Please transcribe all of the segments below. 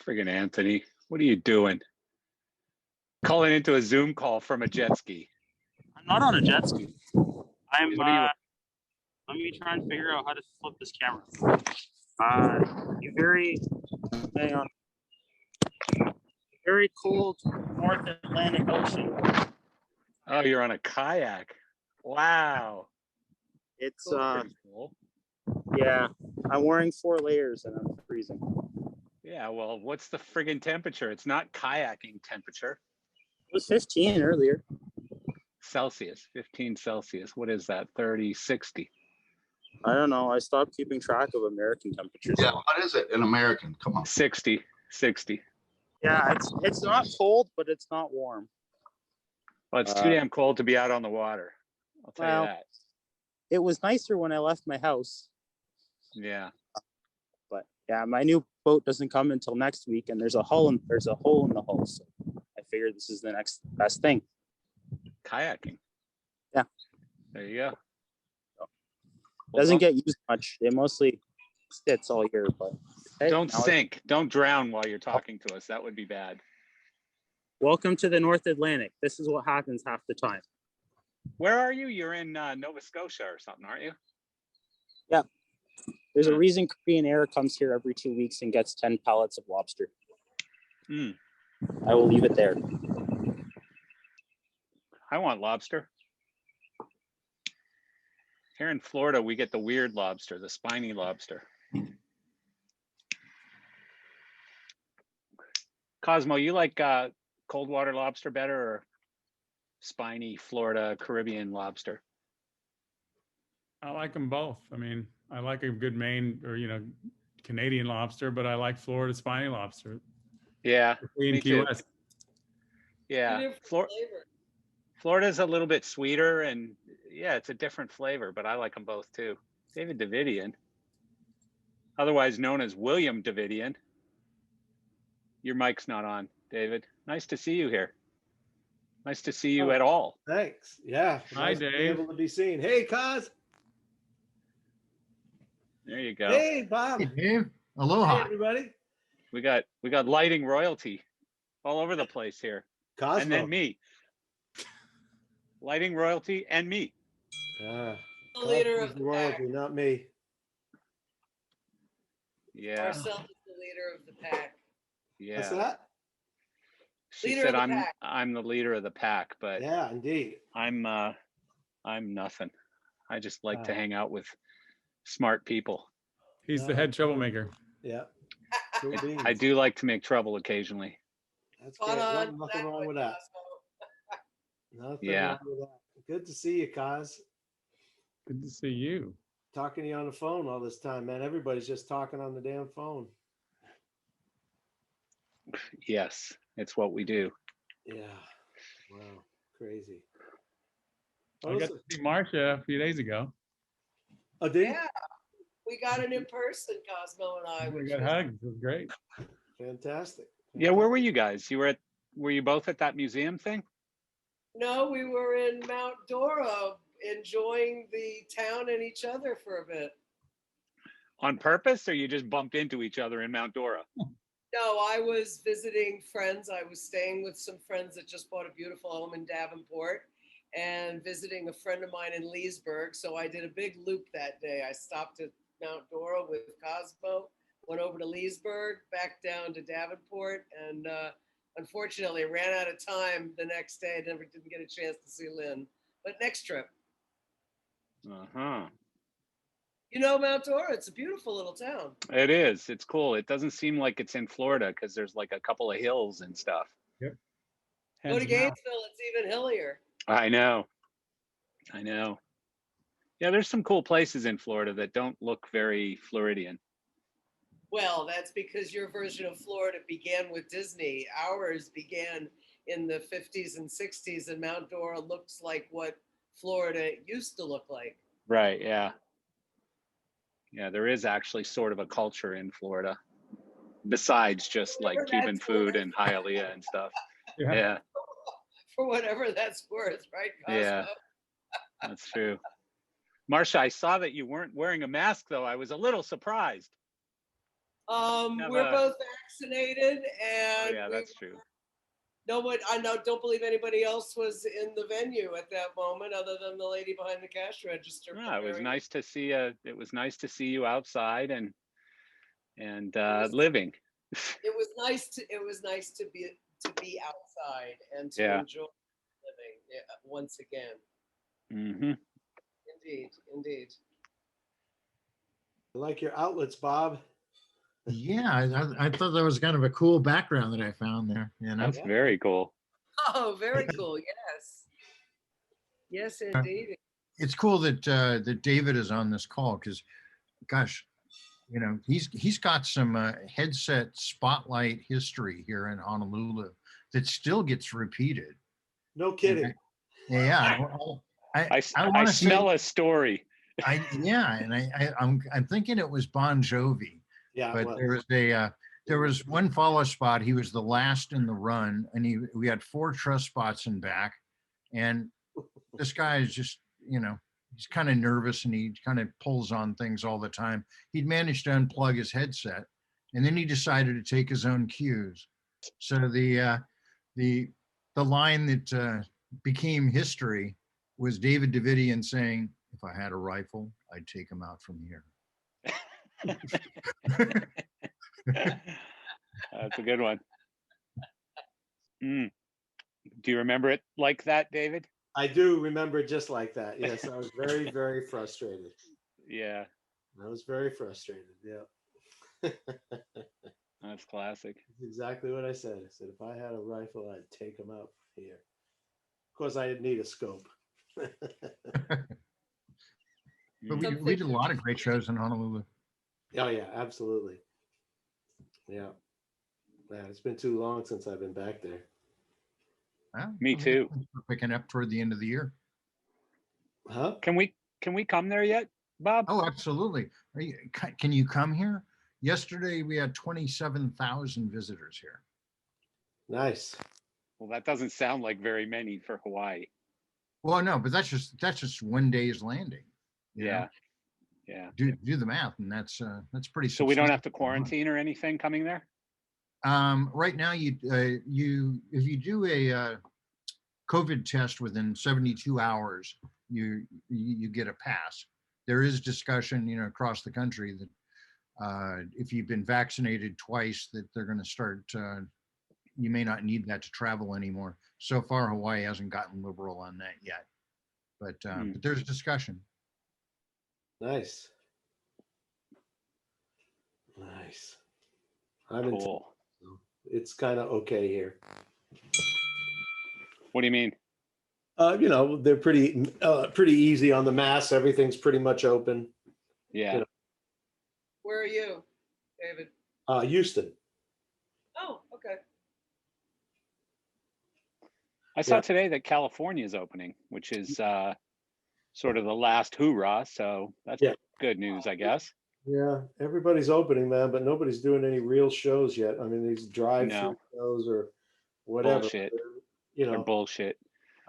Friggin' Anthony, what are you doing? Calling into a Zoom call from a jet ski. I'm not on a jet ski. I'm. What are you? Let me try and figure out how to flip this camera. Hang on. Very cold North Atlantic Ocean. Oh, you're on a kayak. Wow. It's Pretty cool. yeah. I'm wearing 4 layers and I'm freezing. Yeah, well, what's the friggin' temperature? It's not kayaking temperature. It was 15 earlier. Celsius, 15 Celsius. What is that? 30, 60. I don't know. I stopped keeping track of American temperatures. Yeah, what is it in American? Come on. 60. Yeah, it's not cold, but it's not warm. Well, it's too damn cold to be out on the water. I'll tell you that. It was nicer when I left my house. Yeah. But yeah, my new boat doesn't come until next week, and there's a hole in the hull. So I figured this is the next best thing. Kayaking. Yeah. There you go. Doesn't get used much. It mostly sits all year, but hey, don't sink. Don't drown while you're talking to us. That would be bad. Welcome to the North Atlantic. This is what happens half the time. Where are you? You're in Nova Scotia or something, aren't you? Yeah. There's a reason Korean Air comes here every 2 weeks and gets 10 pallets of lobster. I will leave it there. I want lobster. Here in Florida, we get the weird lobster, the spiny lobster. Cosmo, you like cold water lobster better or spiny Florida Caribbean lobster? I like them both. I mean, I like a good Maine or, Canadian lobster, but I like Florida spiny lobster. Yeah, me too. West. Yeah, Florida's a little bit sweeter and yeah, it's a different flavor, but I like them both too. David Davidian, otherwise known as William Davidian. Your mic's not on, David. Nice to see you here. Nice to see you at all. Thanks. Yeah. Hi, nice Dave. To be able to be seen. Hey, Cos. There you go. Hey, Bob. Hey, Dave. Aloha. Hey, everybody. We got lighting royalty all over the place here. Cosmo. And then me. Lighting royalty and me. The leader of the royalty, pack. not me. Yeah. Marcel is the leader of the pack. Yeah. What's that? She Leader said of the pack. I'm the leader of the pack, but Yeah, indeed. I'm nothing. I just like to hang out with smart people. He's the head troublemaker. Yeah. I do like to make trouble occasionally. That's Spot great. on. Nothing wrong with that. Nothing wrong with that. Good to see you, Kaz. Good to see you. Talking to you on the phone all this time, man. Everybody's just talking on the damn phone. Yes, it's what we do. Yeah. Wow. Crazy. I got to see Marcia a few days ago. Oh, did you? Yeah. We got it in person, Cosmo and I. We got hugs. It was great. Fantastic. Yeah, where were you guys? Were you both at that museum thing? No, we were in Mount Dora enjoying the town and each other for a bit. On purpose, or you just bumped into each other in Mount Dora? No, I was visiting friends. I was staying with some friends that just bought a beautiful home in Davenport and visiting a friend of mine in Leesburg. So I did a big loop that day. I stopped at Mount Dora with Cosmo, went over to Leesburg, back down to Davenport, and unfortunately ran out of time the next day. I didn't get a chance to see Lynn, but next trip. You know Mount Dora, it's a beautiful little town. It is. It's cool. It doesn't seem like it's in Florida because there's like a couple of hills and stuff. Yep. Go to Gainesville, it's even hillier. I know. Yeah, there's some cool places in Florida that don't look very Floridian. Well, that's because your version of Florida began with Disney. Ours began in the 50s and 60s, and Mount Dora looks like what Florida used to look like. Right, yeah. Yeah, there is actually sort of a culture in Florida, besides just like Cuban food and Hialeah and stuff. Yeah. For whatever that's worth, right, Cosmo? Yeah, that's true. Marcia, I saw that you weren't wearing a mask, though. I was a little surprised. We're both vaccinated, and yeah, that's true. Don't believe anybody else was in the venue at that moment, other than the lady behind the cash register. Yeah, it was nice to see. It was nice to see you outside and living. It was nice to be outside and to enjoy living once again. Mm-hmm. Indeed. I like your outlets, Bob. Yeah, I thought that was kind of a cool background that I found there. You know, that's very cool. Oh, very cool. Yes, indeed. It's cool that that David is on this call because, gosh, you know, he's got some headset spotlight history here in Honolulu that still gets repeated. No kidding. I smell a story. I'm thinking it was Bon Jovi. Yeah, but there was one follow spot. He was the last in the run, and we had 4 truss spots in back, and this guy is just, you know, he's kind of nervous and he kind of pulls on things all the time. He'd managed to unplug his headset, and then he decided to take his own cues. So the line that became history was David Davidian saying, "If I had a rifle, I'd take him out from here." That's a good one. Do you remember it like that, David? I do remember it just like that. Yes, I was very, very frustrated. Yeah. I was very frustrated. Yeah. That's classic. That's exactly what I said. I said, if I had a rifle, I'd take him out here. Of course, I didn't need a scope. But we did a lot of great shows in Honolulu. Oh yeah, absolutely. Yeah. It's been too long since I've been back there. Well, me too. We're picking up toward the end of the year. Huh? Can we come there yet, Bob? Oh, absolutely. Can you come here? Yesterday we had 27,000 visitors here. Nice. Well, that doesn't sound like very many for Hawaii. Well, no, but that's just one day's landing. Yeah. Know? Yeah. Do the math, and that's pretty. So we don't have to quarantine or anything coming there. Right now, if you do a COVID test within 72 hours, you get a pass. There is discussion, you know, across the country that if you've been vaccinated twice, that they're going to start. You may not need that to travel anymore. So far, Hawaii hasn't gotten liberal on that yet, but there's discussion. Nice. Cool. It's kind of okay here. What do you mean? You know, they're pretty easy on the mask. Everything's pretty much open. Yeah. You know. Where are you, David? Houston. Oh, okay. I saw today that California is opening, which is sort of the last hoorah. So that's good news, I guess. Yeah, everybody's opening, man, but nobody's doing any real shows yet. I mean, these drive-through shows or whatever. Bullshit. You know, they're bullshit.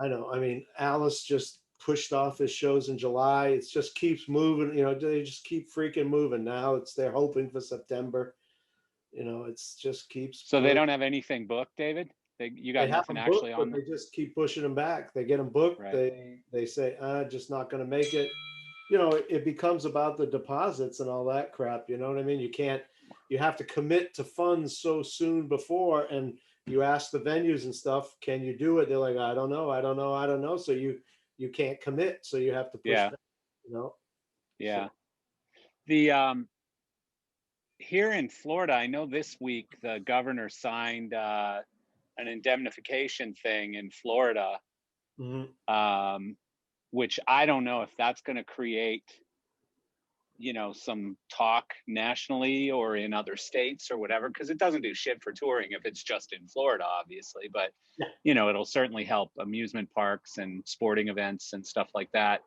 I know. I mean, Alice just pushed off his shows in July. It just keeps moving. You know, they just keep freaking moving. Now they're hoping for September. You know, it's just keeps. So they don't have anything booked, David? You got nothing actually on. They just keep pushing them back. They get them booked. Right. They say, just not going to make it. You know, it becomes about the deposits and all that crap. You know what I mean? You have to commit to funds so soon before, and you ask the venues and stuff, can you do it? They're like, I don't know. So you can't commit. So you have to push back, you know? Yeah. So. The, here in Florida, I know this week the governor signed an indemnification thing in Florida, which I don't know if that's going to create, you know, some talk nationally or in other states or whatever, because it doesn't do shit for touring if it's just in Florida, obviously. But, you know, it'll certainly help amusement parks and sporting events and stuff like that,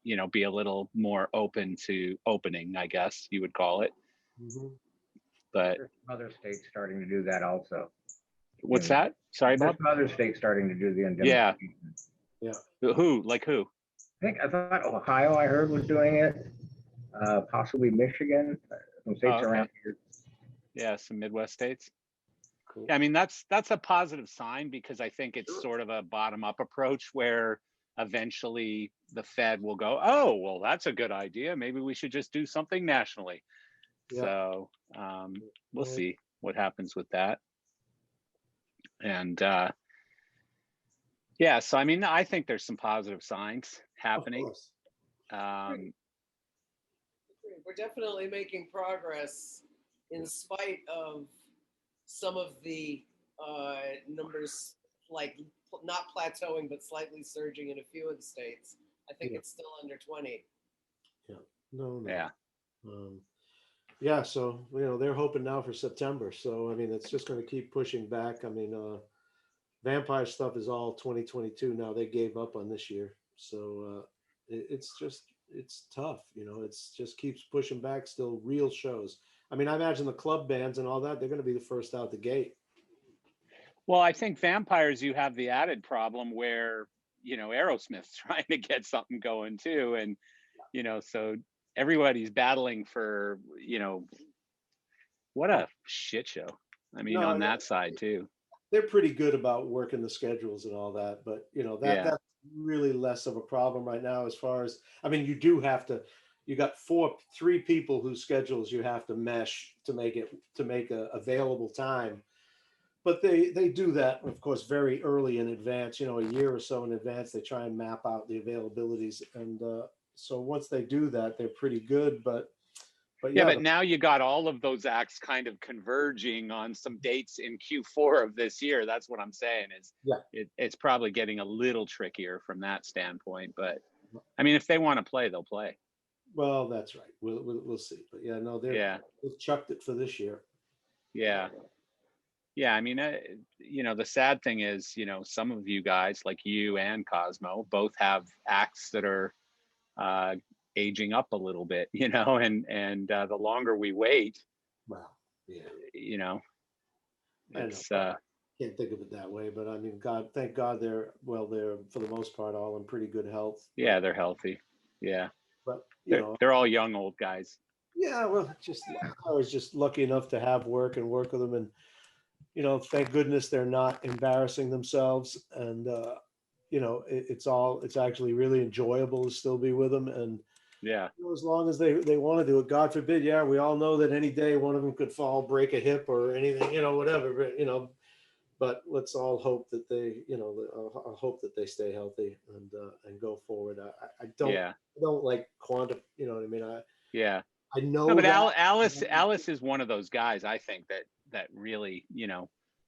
you know, be a little more open to opening, I guess you would call it. But there's other states starting to do that also. What's that? Sorry, Bob? There's other states starting to do the indemnification. Yeah. Who? Like who? I thought Ohio, I heard, was doing it. Possibly Michigan. Some states around here. Yeah, some Midwest states. Cool. I mean, that's a positive sign, because I think it's sort of a bottom-up approach where eventually the Fed will go, oh, well, that's a good idea. Maybe we should just do something nationally. Yeah. So we'll see what happens with that. And yeah, so I mean, I think there's some positive signs happening. We're definitely making progress in spite of some of the numbers, like not plateauing, but slightly surging in a few of the states. I think it's still under 20. Yeah. No. Yeah. Yeah. So, they're hoping now for September. So, I mean, it's just going to keep pushing back. I mean, vampire stuff is all 2022 now. They gave up on this year. So it's tough. It's just keeps pushing back. Still real shows. I mean, I imagine the club bands and all that, they're going to be the first out the gate. Well, I think vampires, you have the added problem where, Aerosmith's trying to get something going too. And, so everybody's battling for, what a shit show. I mean, on that side too. They're pretty good about working the schedules and all that, but that's really less of a problem right now as far as, I mean, you got 3 people whose schedules you have to mesh to make a available time. But they do that, of course, very early in advance, a year or so in advance. They try and map out the availabilities. And so once they do that, they're pretty good. But now you got all of those acts kind of converging on some dates in Q4 of this year. That's what I'm saying is it's probably getting a little trickier from that standpoint. But I mean, if they want to play, they'll play. Well, that's right. We'll see. But they've chucked it for this year. Yeah. Yeah, I mean, the sad thing is, some of you guys, like you and Cosmo, both have acts that are aging up a little bit, and the longer we wait, it's can't think of it that way, but I mean, thank God they're for the most part all in pretty good health. Yeah, they're healthy. Yeah, but they're all young old guys. Yeah, well, I was just lucky enough to have work with them, and thank goodness they're not embarrassing themselves, and it's actually really enjoyable to still be with them, and as long as they want to do it. God forbid, we all know that any day one of them could fall, break a hip or anything, whatever, but let's all hope that they hope that they stay healthy and go forward. I don't like quantum, what I mean? I know. No, but Alice is one of those guys, I think, that really,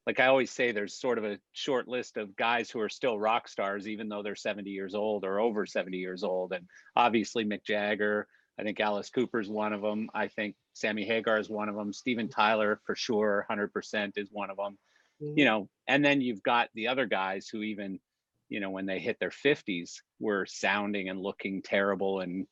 like I always say, there's sort of a short list of guys who are still rock stars, even though they're 70 years old or over 70 years old. And obviously Mick Jagger, I think Alice Cooper's one of them. I think Sammy Hagar is one of them. Steven Tyler, for sure, 100% is one of them. Mm-hmm. And then you've got the other guys who even, when they hit their 50s, were sounding and looking terrible. And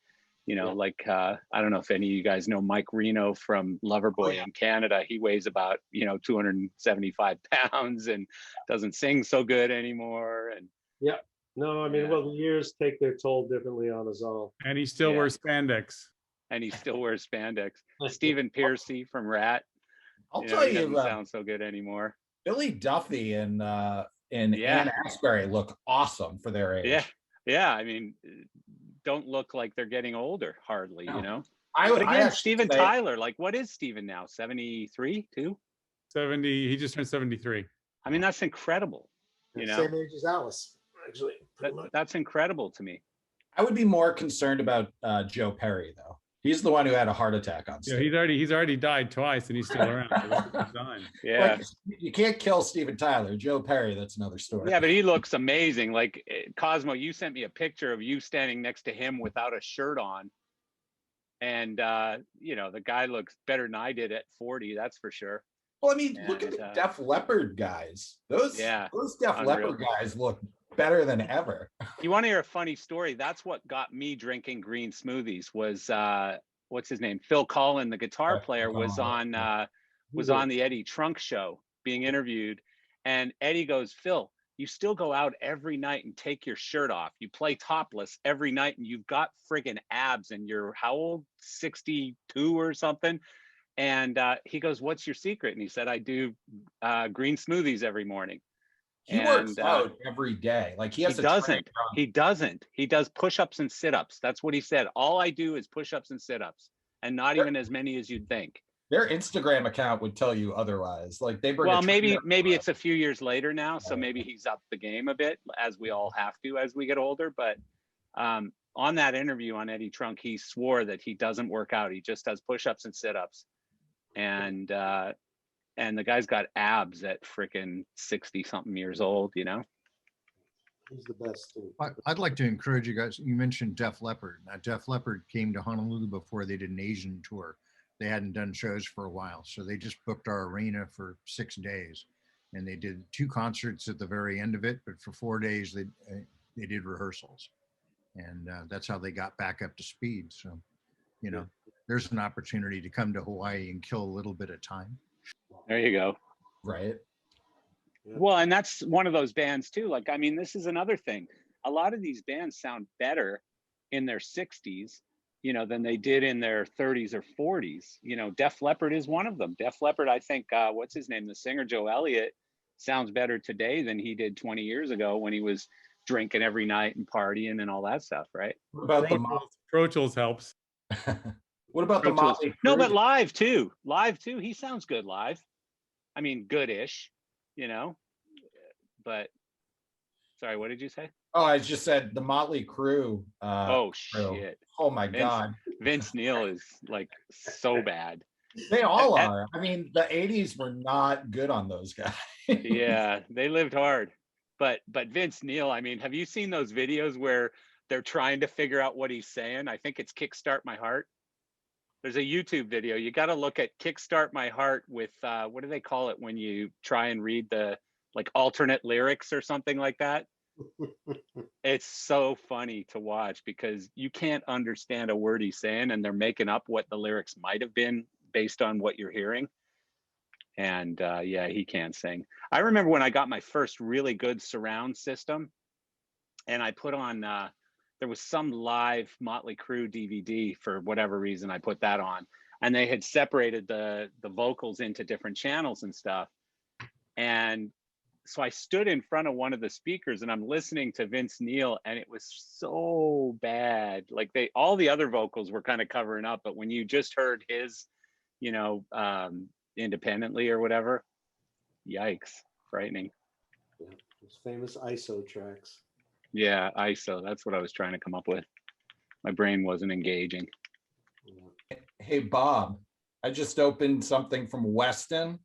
like, I don't know if any of you guys know Mike Reno from Loverboy in Canada. He weighs about, 275 pounds and doesn't sing so good anymore. And no, I mean, well, the years take their toll differently on us all. And he still wears spandex. Stephen Pearcy from Rat. I'll tell you, doesn't sound so good anymore. Billy Duffy and Ann Asbury look awesome for their age. Yeah. I mean, don't look like they're getting older hardly, no. But again, Steven Tyler, like, what is Steven now? 73 too? 70. He just turned 73. I mean, that's incredible. Same age as Alice, actually. That's incredible to me. I would be more concerned about Joe Perry, though. He's the one who had a heart attack on stage. Yeah, he's already died twice, and he's still around. Yeah, like, you can't kill Steven Tyler. Joe Perry, that's another story. Yeah, but he looks amazing. Like, Cosmo, you sent me a picture of you standing next to him without a shirt on, and the guy looks better than I did at 40. That's for sure. Well, I mean, look at the Def Leppard guys. Those Def Leppard guys look better than ever. You want to hear a funny story? That's what got me drinking green smoothies. Was what's his name? Phil Collin, the guitar player, was on the Eddie Trunk show being interviewed, and Eddie goes, "Phil, you still go out every night and take your shirt off. You play topless every night, and you've got friggin' abs, and you're how old? 62 or something." And he goes, "What's your secret?" And he said, "I do green smoothies every morning." He works out every day. Like he doesn't. He doesn't. He does push-ups and sit-ups. That's what he said. All I do is push-ups and sit-ups, and not even as many as you'd think. Their Instagram account would tell you otherwise. Like they bring. Well, maybe it's a few years later now, so maybe he's upped the game a bit, as we all have to as we get older. But on that interview on Eddie Trunk, he swore that he doesn't work out. He just does push-ups and sit-ups, and the guy's got abs at freaking 60-something years old. You know. He's the best too. I'd like to encourage you guys. You mentioned Def Leppard. Now, Def Leppard came to Honolulu before they did an Asian tour. They hadn't done shows for a while, so they just booked our arena for 6 days, and they did 2 concerts at the very end of it. But for 4 days, they did rehearsals, and that's how they got back up to speed. So, you know, there's an opportunity to come to Hawaii and kill a little bit of time. There you go. Right. Well, and that's one of those bands too. Like, I mean, this is another thing. A lot of these bands sound better in their 60s, you know, than they did in their 30s or 40s. You know, Def Leppard is one of them. Def Leppard, I think, what's his name? The singer, Joe Elliott, sounds better today than he did 20 years ago when he was drinking every night and partying and all that stuff, right? What about Pro Tools helps. What about the Motley Crue? No, but live too. Live too. He sounds good live. I mean, good-ish, you know. But sorry, what did you say? Oh, I just said the Motley Crue. Oh shit! Oh my God! Vince Neil is like so bad. They all are. I mean, the '80s were not good on those guys. Yeah, they lived hard. But Vince Neil, I mean, have you seen those videos where they're trying to figure out what he's saying? I think it's "Kickstart My Heart." There's a YouTube video. You got to look at "Kickstart My Heart" with what do they call it when you try and read the like alternate lyrics or something like that? It's so funny to watch because you can't understand a word he's saying, and they're making up what the lyrics might have been based on what you're hearing. And yeah, he can't sing. I remember when I got my first really good surround system, and I put on there was some live Motley Crue DVD for whatever reason. I put that on, and they had separated the vocals into different channels and stuff. And so I stood in front of one of the speakers and I'm listening to Vince Neil, and it was so bad. Like all the other vocals were kind of covering up, but when you just heard his, you know, independently or whatever, yikes, frightening. Yeah, those famous ISO tracks. Yeah, ISO. That's what I was trying to come up with. My brain wasn't engaging. Hey, Bob, I just opened something from Weston,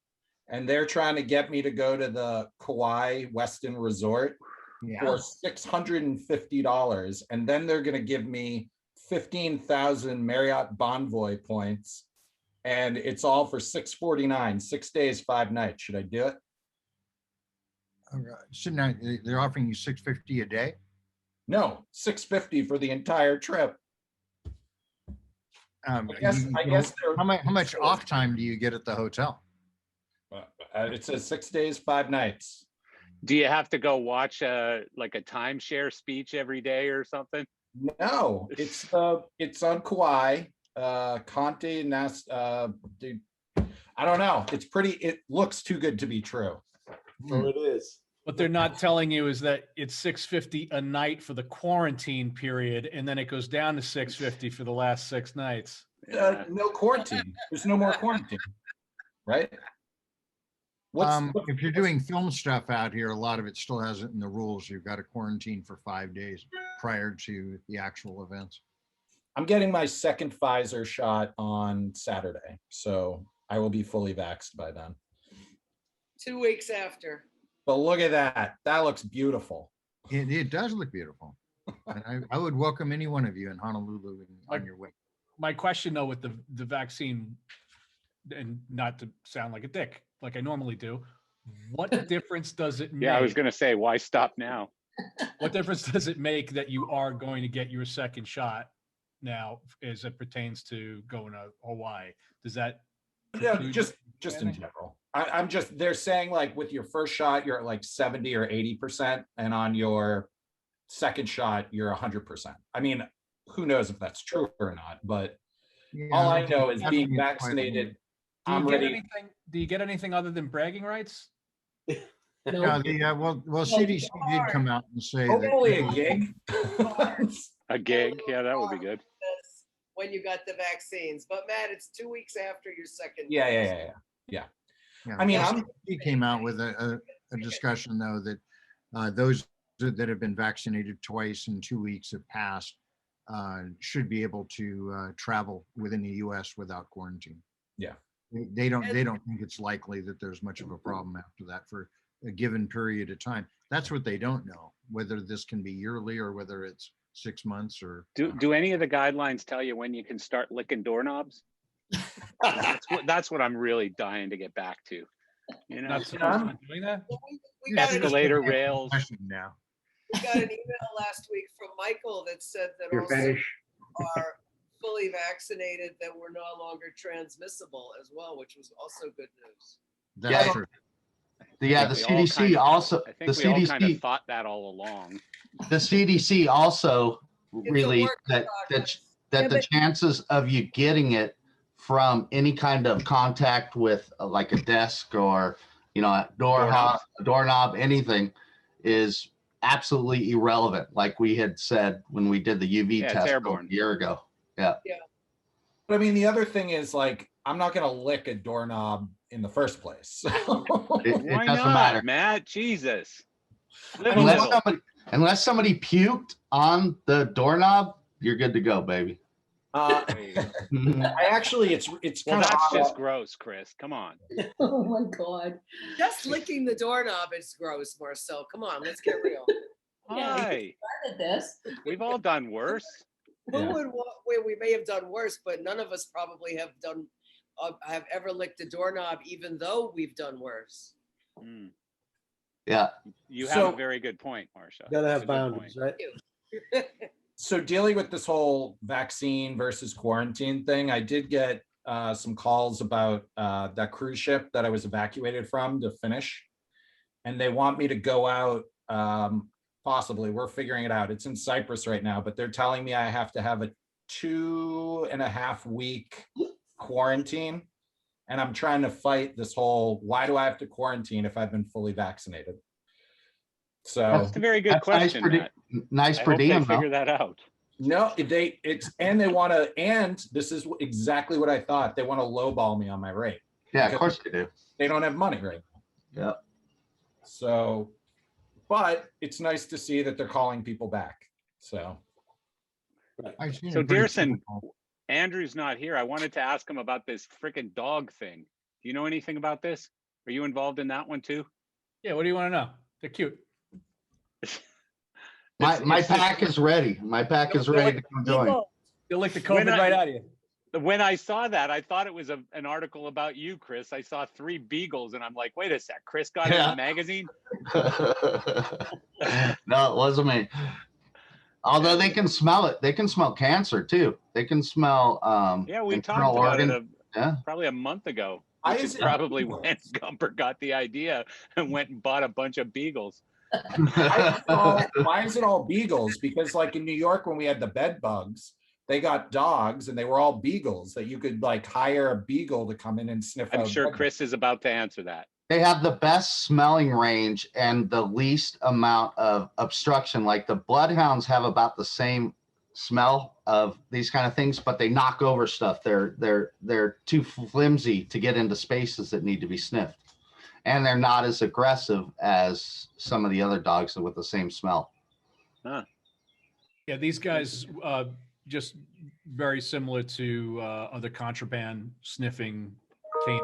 and they're trying to get me to go to the Kauai Weston Resort for $650. And then they're going to give me 15,000 Marriott Bonvoy points. And it's all for $649, 6 days, 5 nights. Should I do it? So now they're offering you $650 a day? No, $650 for the entire trip. I guess how much off time do you get at the hotel? It says 6 days, 5 nights. Do you have to go watch like a timeshare speech every day or something? No, it's on Kauai. Conte Nast. Dude, I don't know. It's pretty. It looks too good to be true. So it is. What they're not telling you is that it's $650 a night for the quarantine period, and then it goes down to $650 for the last 6 nights. No quarantine. There's no more quarantine, right? If you're doing film stuff out here, a lot of it still has it in the rules. You've got to quarantine for 5 days prior to the actual events. I'm getting my second Pfizer shot on Saturday, so I will be fully vaxxed by then. 2 weeks after. But look at that. That looks beautiful. It does look beautiful. And I would welcome any one of you in Honolulu on your way. My question, though, with the vaccine, and not to sound like a dick, like I normally do, what difference does it make? Yeah, I was going to say, why stop now? What difference does it make that you are going to get your second shot now as it pertains to going to Hawaii? Does that... Yeah, just in general. I'm just, they're saying like with your first shot, you're at like 70 or 80%. And on your second shot, you're 100%. I mean, who knows if that's true or not, but all I know is being vaccinated I'm get ready. anything? Do you get anything other than bragging rights? Yeah, well, CDC did come out and say that. Hopefully a gig. A gig, yeah, that would be good. When you got the vaccines, but Matt, it's 2 weeks after your second. Yeah. I mean, he came out with a discussion though that those that have been vaccinated twice and 2 weeks have passed should be able to travel within the U.S. without quarantine. Yeah, they don't think it's likely that there's much of a problem after that for a given period of time. That's what they don't know, whether this can be yearly or whether it's 6 months or. Do any of the guidelines tell you when you can start licking doorknobs? That's what I'm really dying to get back to. You know, doing that. We got escalator rails. Now. We got an email last week from Michael that said that Your also fetish. are fully vaccinated that were no longer transmissible as well, which was also good news. That's true. Yeah, the CDC also. I think we all kind of thought that all along. The CDC also released that the chances of you getting it from any kind of contact with like a desk or a doorknob, anything is absolutely irrelevant. Like we had said when we did the UV test a year ago. Yeah. But I mean, the other thing is like, I'm not going to lick a doorknob in the first place. It Why doesn't not, matter. Matt? Jesus. Unless somebody puked on the doorknob, you're good to go, baby. I actually, it's well, kind of that's just gross, Chris. Come on. Oh my God. Just licking the doorknob is gross, Marcel. Come on, let's get real. Hi. This. We've all done worse. We may have done worse, but none of us probably have ever licked a doorknob, even though we've done worse. Mm. Yeah. You have a very good point, Marcia. Gotta have boundaries, right? So dealing with this whole vaccine versus quarantine thing, I did get some calls about that cruise ship that I was evacuated from to finish. And they want me to go out, possibly, we're figuring it out. It's in Cyprus right now, but they're telling me I have to have a 2.5 week quarantine. And I'm trying to fight this whole, why do I have to quarantine if I've been fully vaccinated? So that's a very good question. Nice per diem. Figure that out. No, they want to, and this is exactly what I thought. They want to lowball me on my rate. Yeah, of course they do. They don't have money right now. Yeah. So, but it's nice to see that they're calling people back. So, Dearson, Andrew's not here. I wanted to ask him about this freaking dog thing. Do you know anything about this? Are you involved in that one too? Yeah. What do you want to know? They're cute. My pack is ready. My pack is ready to come join. You'll lick the COVID right out of you. When I saw that, I thought it was an article about you, Chris. I saw 3 beagles, and I'm like, wait a sec, Chris got it in the magazine? No, it wasn't me. Although they can smell it. They can smell cancer, too. They can smell we talked about it probably a month ago. Which is probably when Gumper got the idea and went and bought a bunch of beagles. Why is it all beagles? Because like in New York, when we had the bed bugs, they got dogs and they were all beagles that you could like hire a beagle to come in and sniff out. I'm sure Chris is about to answer that. They have the best smelling range and the least amount of obstruction. Like the bloodhounds have about the same smell of these kind of things, but they knock over stuff. They're too flimsy to get into spaces that need to be sniffed. And they're not as aggressive as some of the other dogs with the same smell. Huh. Yeah, these guys just very similar to other contraband sniffing canines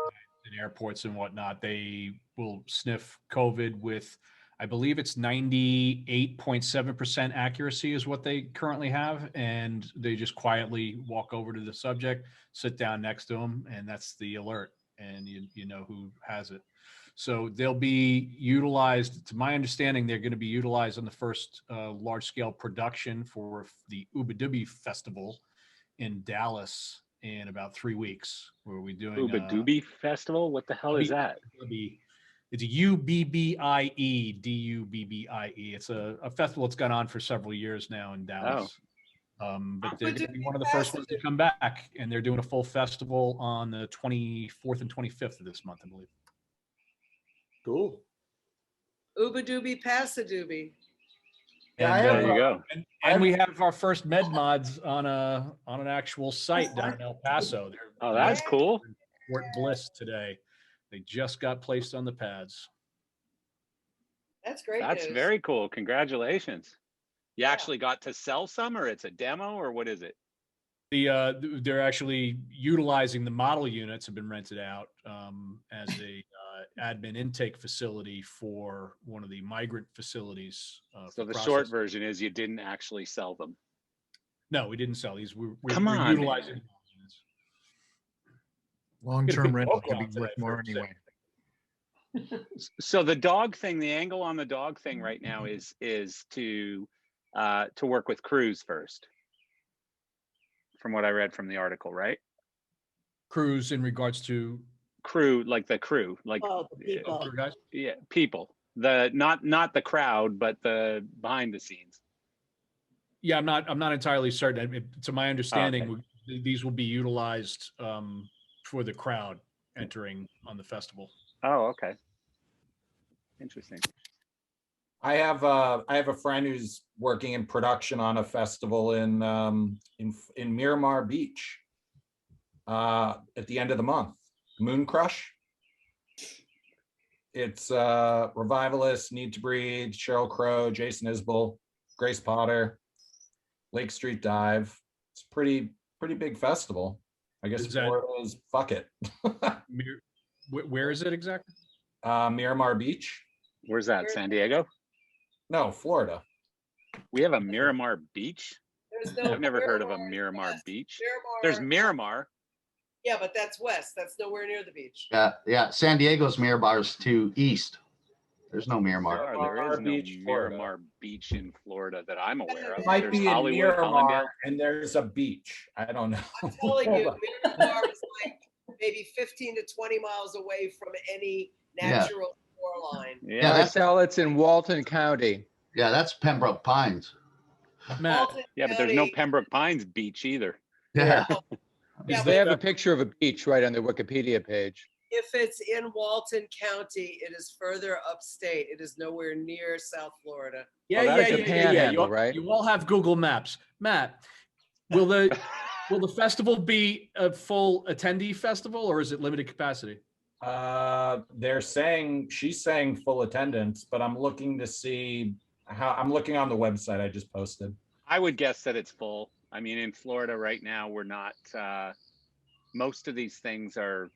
in airports and whatnot. They will sniff COVID with, I believe it's 98.7% accuracy is what they currently have. And they just quietly walk over to the subject, sit down next to them, and that's the alert. And you know who has it. So they'll be utilized, to my understanding, they're going to be utilized on the first large-scale production for the Uba Dooby Festival in Dallas in about 3 weeks. Where we're doing Uba Dooby Festival? What the hell is that? It's a UBBIE, DUBBIE. It's a festival that's gone on for several years now in Dallas. But they're going to be one of the first ones to come back, and they're doing a full festival on the 24th and 25th of this month, I believe. Cool. Ooba dooby, pass a doobie. And, there you go. And we have our first med mods on an actual site down in El Paso. Oh, that's cool. Fort Bliss today. They just got placed on the pads. That's great. That's news. very cool. Congratulations. You actually got to sell some, or it's a demo, or what is it? They're actually utilizing the model units have been rented out as a admin intake facility for one of the migrant facilities. So the short version is you didn't actually sell them. No, we didn't sell these. We're utilizing man. Long-term rental can be worth more anyway. So the dog thing, the angle on the dog thing right now is to work with crews first, from what I read from the article, right? Crews in regards to crew, like the crew, like people. Guys? Yeah, people. The not the crowd, but the behind the scenes. Yeah, I'm not entirely certain. To my understanding, these will be utilized for the crowd entering on the festival. Oh, okay. Interesting. I have a friend who's working in production on a festival in Miramar Beach at the end of the month. Moon Crush. It's Revivalists, Need to Breathe, Sheryl Crow, Jason Isbell, Grace Potter, Lake Street Dive. It's pretty big festival. I guess Florida's fuck it. Where is it exactly? Miramar Beach. Where's that? San Diego? No, Florida. We have a Miramar Beach? No I've never heard of a Miramar Beach. There's Miramar. Yeah, but that's west. That's nowhere near the beach. Yeah. San Diego's Miramar's to east. There's no Miramar. There is no Miramar Beach in Florida that I'm aware of. It might There's be in Hollywood, Miramar, Hollandale. and there's a beach. I don't know. I'm telling you, Miramar is like maybe 15 to 20 miles away from any natural shoreline. Yeah, that's how it's in Walton County. Yeah, that's Pembroke Pines. Matt. Yeah, but there's no Pembroke Pines Beach either. Yeah. They have a picture of a beach right on their Wikipedia page. If it's in Walton County, it is further upstate. It is nowhere near South Florida. Yeah. You all have Google Maps. Matt, will the festival be a full attendee festival, or is it limited capacity? She's saying full attendance, but I'm looking to see I'm looking on the website I just posted. I would guess that it's full. I mean, in Florida right now, we're not, most of these things are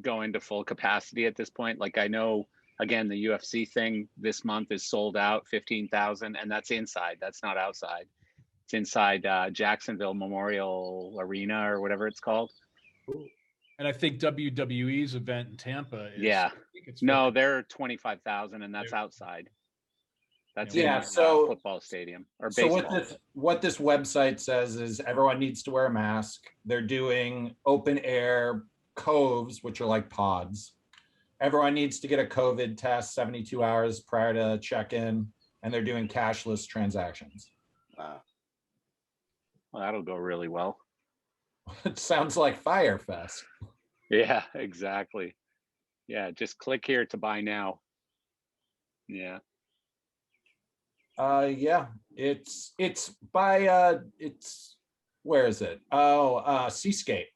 going to full capacity at this point. Like I know, again, the UFC thing this month is sold out, 15,000, and that's inside. That's not outside. It's inside Jacksonville Memorial Arena or whatever it's called. And I think WWE's event in Tampa is, no, they're 25,000, and that's outside. That's in football stadium or baseball. So what this website says is everyone needs to wear a mask. They're doing open air coves, which are like pods. Everyone needs to get a COVID test 72 hours prior to check-in, and they're doing cashless transactions. Wow. Well, that'll go really well. It sounds like Firefest. Yeah, exactly. Yeah, just click here to buy now. Yeah. It's by where is it? Seascape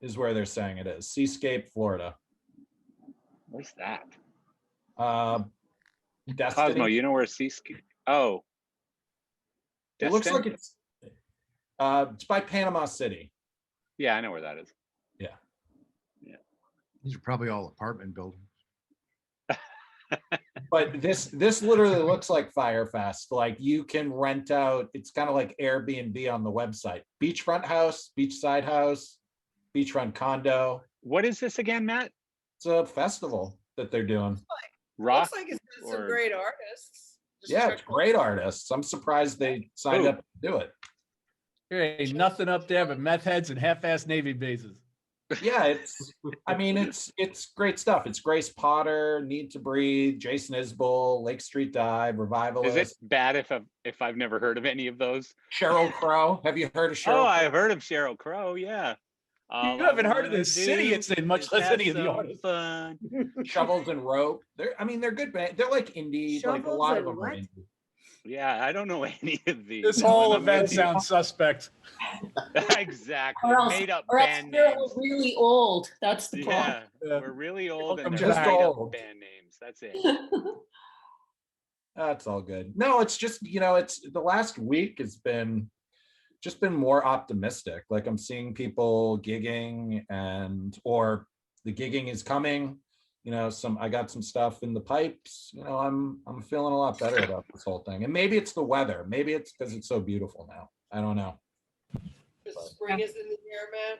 is where they're saying it is. Seascape, Florida. Where's that? Destiny. Cosmo, you know where Seascape? Oh. It looks like it's by Panama City. Yeah, I know where that is. Yeah. These are probably all apartment buildings. But this literally looks like Firefest. Like you can rent out, it's kind of like Airbnb on the website. Beachfront house, beachside house, beachfront condo. What is this again, Matt? It's a festival that they're doing. Rock? Looks like it's got some great artists. It's great artists. I'm surprised they signed up to do it. There ain't nothing up there but meth heads and half-assed Navy bases. Yeah, I mean, it's great stuff. It's Grace Potter, Need to Breathe, Jason Isbell, Lake Street Dive, Revivalist. Is it bad if I've never heard of any of those? Sheryl Crow. Have you heard of Sheryl? Oh, I've heard of Sheryl Crow. Yeah. You haven't heard of the city it's in, much less any of the artists. Fun. Shovels and Rope. They're good band. They're like indie. Like a lot of them are indie. Yeah, I don't know any of these. This whole event sounds suspect. Exactly. Or else, Made up or else band we're names. really old. That's the problem. Yeah, we're really old and just they're made up old. band names. That's it. That's all good. No, it's just, it's the last week has been more optimistic. Like I'm seeing people gigging or the gigging is coming. I got some stuff in the pipes. I'm feeling a lot better about this whole thing. And maybe it's the weather. Maybe it's because it's so beautiful now. I don't know. Spring is in the air, man.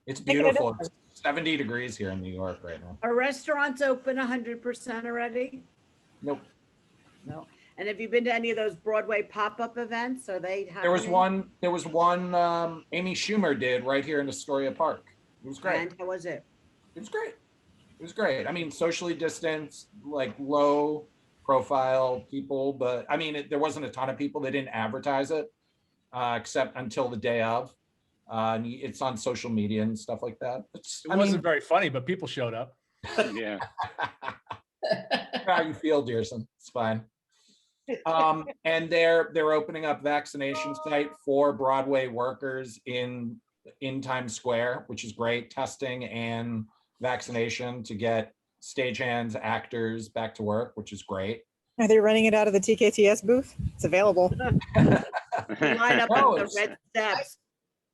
It's beautiful. It's 70 degrees here in New York right now. Are restaurants open 100% already? Nope. No. And have you been to any of those Broadway pop-up events? Are they happening? There was one Amy Schumer did right here in Astoria Park. It was great. And how was it? It was great. It was great. I mean, socially distanced, like low profile people, but I mean, there wasn't a ton of people. They didn't advertise it except until the day of. It's on social media and stuff like that. It wasn't very funny, but people showed up. Yeah. How you feel, Dearson? It's fine. And they're opening up vaccination site for Broadway workers in Times Square, which is great. Testing and vaccination to get stagehands, actors back to work, which is great. Are they running it out of the TKTS booth? It's available. Line up on the red steps.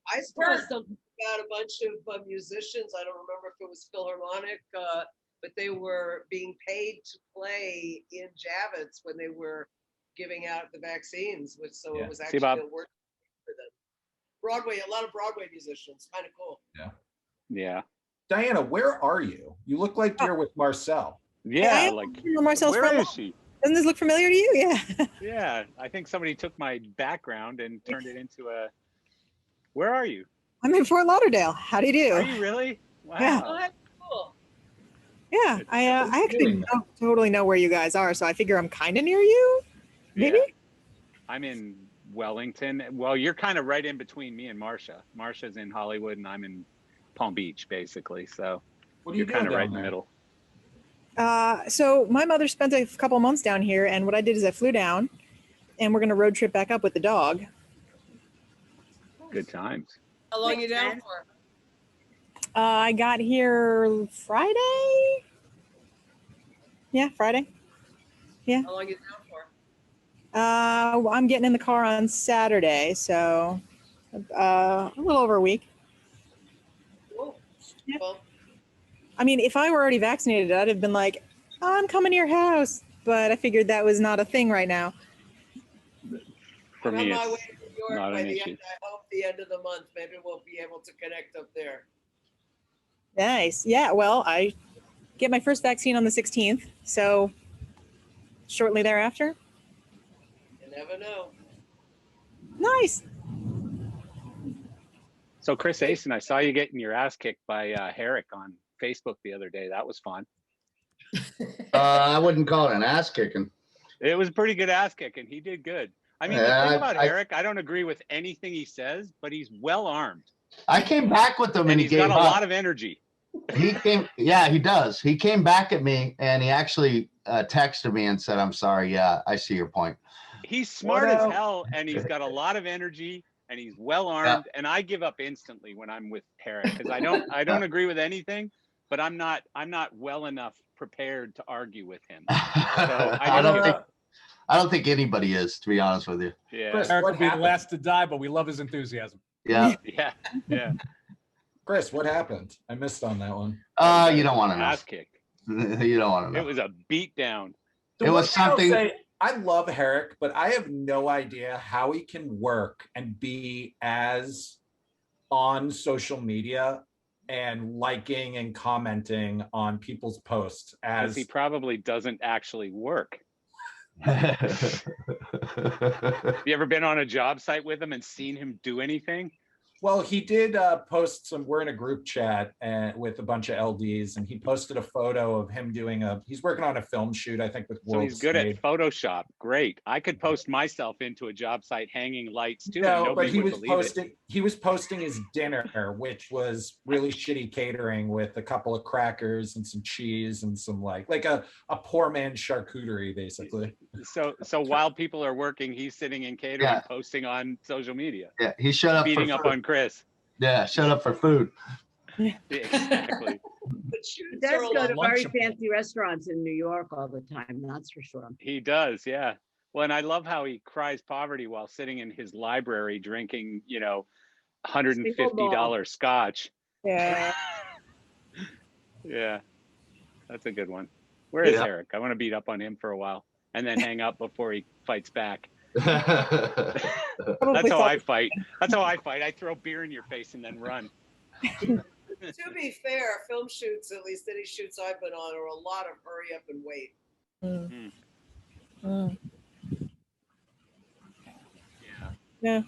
I saw something about a bunch of musicians. I don't remember if it was Philharmonic, but they were being paid to play in Javits when they were giving out the vaccines, it was actually a work for them. Broadway, a lot of Broadway musicians, kind of cool. Yeah. Diana, where are you? You look like you're with Marcel. Yeah, Marcel's where friend. is she? Doesn't this look familiar to you? Yeah. Yeah, I think somebody took my background and turned it into a. Where are you? I'm in Fort Lauderdale. How do you do? Are you really? Wow. Yeah. Oh, that's cool. Yeah, I actually don't totally know where you guys are, so I figure I'm kind of near you. Maybe. Yeah. I'm in Wellington. Well, you're kind of right in between me and Marcia. Marcia's in Hollywood, and I'm in Palm Beach, basically. So you're kind of right in the middle. So my mother spent a couple months down here, and what I did is I flew down, and we're gonna road trip back up with the dog. Good times. How long you down for? I got here Friday. Yeah, Friday. Yeah. How long you down for? I'm getting in the car on Saturday, so a little over a week. Cool. Yeah. Well, I mean, if I were already vaccinated, I'd have been like, oh, I'm coming to your house. But I figured that was not a thing right now. For me, on my way to New York not by an the issue. end, I hope the end of the month, maybe we'll be able to connect up there. Nice. Yeah, well, I get my first vaccine on the 16th, so shortly thereafter. You never know. Nice. So Chris Asen, I saw you getting your ass kicked by Herrick on Facebook the other day. That was fun. I wouldn't call it an ass kicking. It was a pretty good ass kicking. He did good. I mean, the thing about Herrick, I don't agree with anything he says, but he's well armed. I came back with him and he he's got gave a up. lot of energy. Yeah, he does. He came back at me and he actually texted me and said, I'm sorry. Yeah, I see your point. He's smart as hell and he's got a lot of energy and he's well armed. And I give up instantly when I'm with Herrick because I don't agree with anything, but I'm not well enough prepared to argue with him. So I don't think anybody is, to be honest with you. Yeah. Chris, Eric will be the last to die, but we love his enthusiasm. Yeah. Yeah. Chris, what happened? I missed on that one. You don't want to know. Ass kicked. You don't want to know. It was a beat down. It was something. I love Herrick, but I have no idea how he can work and be as on social media and liking and commenting on people's posts as he probably doesn't actually work. You ever been on a job site with him and seen him do anything? Well, he did post some. We're in a group chat with a bunch of LDs, and he posted a photo of him he's working on a film shoot, I think, with So World he's good Stage. at Photoshop. Great. I could post myself into a job site hanging lights too. No, and nobody but he would was believe posting. it. He was posting his dinner, which was really shitty catering with a couple of crackers and some cheese and some like a poor man's charcuterie, basically. So while people are working, he's sitting in catering, Yeah. posting on social media. Yeah, he showed up beating for up food. on Chris. Yeah, showed up for food. Exactly. He does go to very fancy restaurants in New York all the time, that's for sure. He does, yeah. Well, and I love how he cries poverty while sitting in his library drinking, $150 scotch. Yeah. Yeah, that's a good one. Where is Yeah. Eric? I want to beat up on him for a while and then hang up before he fights back. That's how I fight. I throw beer in your face and then run. To be fair, film shoots, at least any shoots I've been on, are a lot of hurry up and wait. Mm. Mm. Mm. Yeah.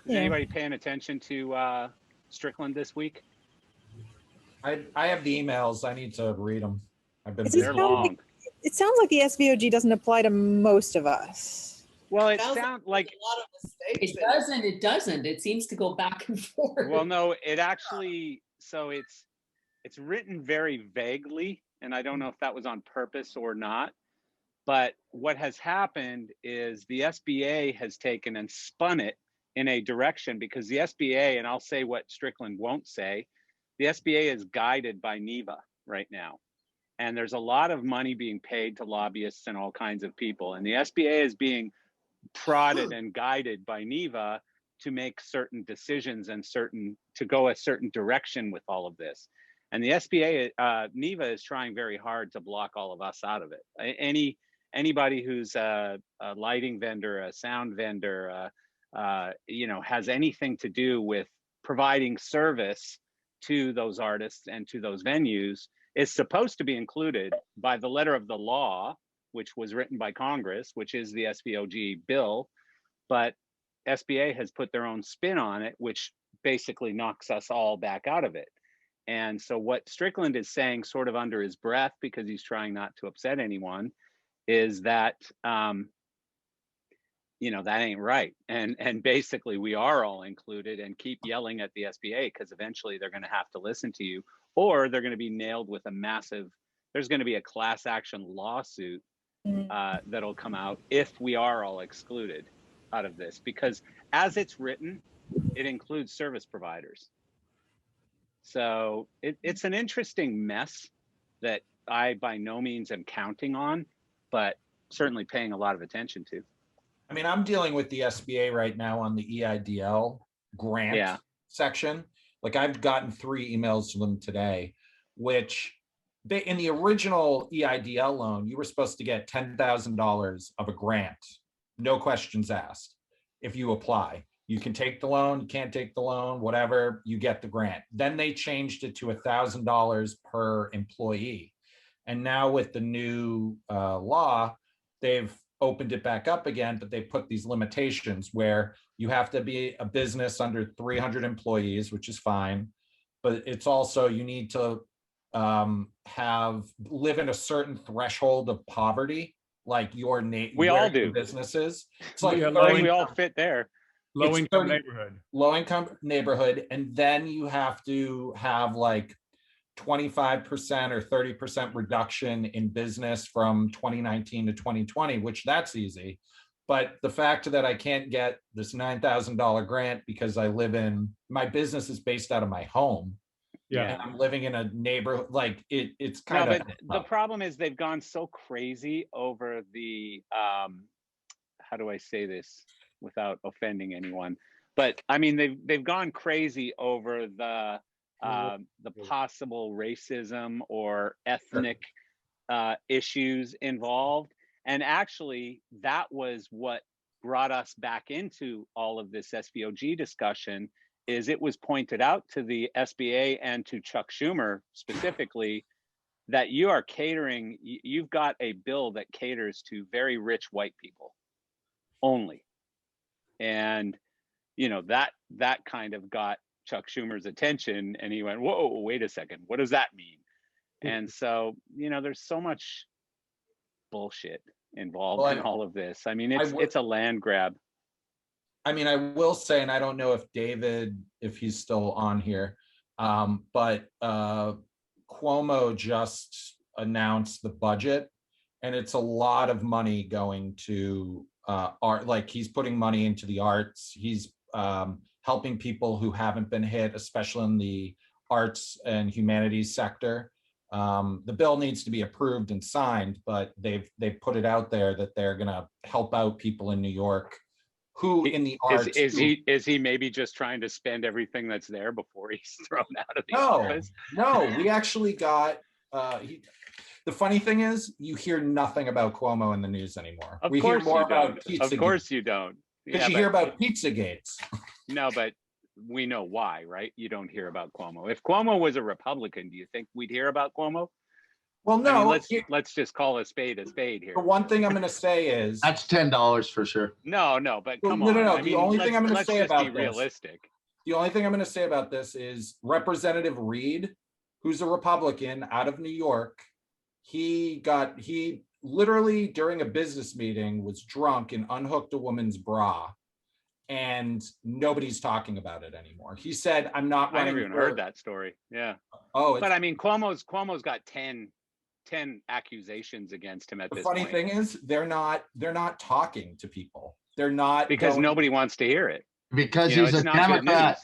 Is anybody paying attention to Strickland this week? I have the emails. I need to read them. They're long. It sounds like the SVOG doesn't apply to most of us. Well, it sounds like a lot of mistakes. It doesn't. It seems to go back and forth. Well, no, it actually, so it's written very vaguely, and I don't know if that was on purpose or not. But what has happened is the SBA has taken and spun it in a direction, because the SBA, and I'll say what Strickland won't say, the SBA is guided by NEVA right now. And there's a lot of money being paid to lobbyists and all kinds of people. And the SBA is being prodded and guided by NEVA to make certain decisions and to go a certain direction with all of this. And the SBA, NEVA is trying very hard to block all of us out of it. Anybody who's a lighting vendor, a sound vendor, has anything to do with providing service to those artists and to those venues is supposed to be included by the letter of the law, which was written by Congress, which is the SVOG bill. But SBA has put their own spin on it, which basically knocks us all back out of it. And so what Strickland is saying sort of under his breath, because he's trying not to upset anyone, is that, that ain't right. And basically we are all included, and keep yelling at the SBA, because eventually they're going to have to listen to you, or they're going to be nailed with there's going to be a class action lawsuit that'll come out if we are all excluded out of this, because as it's written, it includes service providers. So it's an interesting mess that I by no means am counting on, but certainly paying a lot of attention to. I mean, I'm dealing with the SBA right now on the EIDL grant section. Like, I've gotten 3 emails from them today, which in the original EIDL loan, you were supposed to get $10,000 of a grant, no questions asked. If you apply, you can take the loan, you can't take the loan, whatever, you get the grant. Then they changed it to $1,000 per employee. And now with the new law, they've opened it back up again, but they put these limitations where you have to be a business under 300 employees, which is fine. But it's also, you need to live in a certain threshold of poverty, like we all do businesses. It's like we all fit there. Low income neighborhood. Low income neighborhood, and then you have to have like 25% or 30% reduction in business from 2019 to 2020, which that's easy. But the fact that I can't get this $9,000 grant because my business is based out of my home. Yeah. And I'm living in a neighborhood, like it's kind of. But the problem is they've gone so crazy over the, how do I say this without offending anyone? But I mean, they've gone crazy over the possible racism or ethnic issues involved. And actually, that was what brought us back into all of this SVOG discussion, is it was pointed out to the SBA and to Chuck Schumer specifically that you've got a bill that caters to very rich white people only. And, you know, that kind of got Chuck Schumer's attention, and he went, whoa, wait a second, what does that mean? And so, you know, there's so much bullshit involved in all of this. I mean, it's a land grab. I mean, I will say, and I don't know if David, if he's still on here, but Cuomo just announced the budget, and it's a lot of money going to art. Like, he's putting money into the arts. He's helping people who haven't been hit, especially in the arts and humanities sector. The bill needs to be approved and signed, but they've put it out there that they're going to help out people in New York who in the arts. Is he maybe just trying to spend everything that's there before he's thrown out of the office? No, we actually got, the funny thing is, you hear nothing about Cuomo in the news anymore. We hear more about Pizzagate. Of course you don't. Because you hear about Pizzagates. No, but we know why, right? You don't hear about Cuomo. If Cuomo was a Republican, do you think we'd hear about Cuomo? Well, no. I mean, let's just call a spade here. The one thing I'm going to say is that's $10 for sure. No, but come on. No. The only thing I'm going to say about this. Realistic. The only thing I'm going to say about this is Representative Reed, who's a Republican out of New York. He literally during a business meeting was drunk and unhooked a woman's bra, and nobody's talking about it anymore. He said, "I'm not running." I never even heard that story. Yeah. Oh, but I mean, Cuomo's got 10 accusations against him at this point. The funny thing is, they're not talking to people. They're not, because nobody wants to hear it. Because he's a Democrat.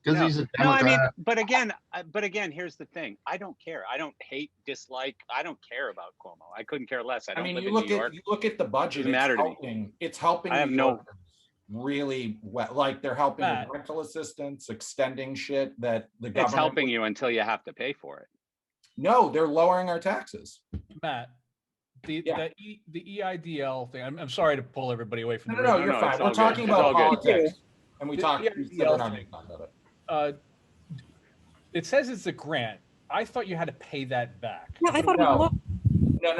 Because he's a Democrat. No, I mean, but again, here's the thing. I don't care. I don't hate, dislike. I don't care about Cuomo. I couldn't care less. I don't live in New York. You look at the budget. It's helping. I have no. Really well, like they're helping with rental assistance, extending shit that the government. It's helping you until you have to pay for it. No, they're lowering our taxes. Matt, the EIDL thing. I'm sorry to pull everybody away from. No, you're fine. We're talking about politics, and we talk. We're not making fun of it. It says it's a grant. I thought you had to pay that back. No, I thought it was a loan.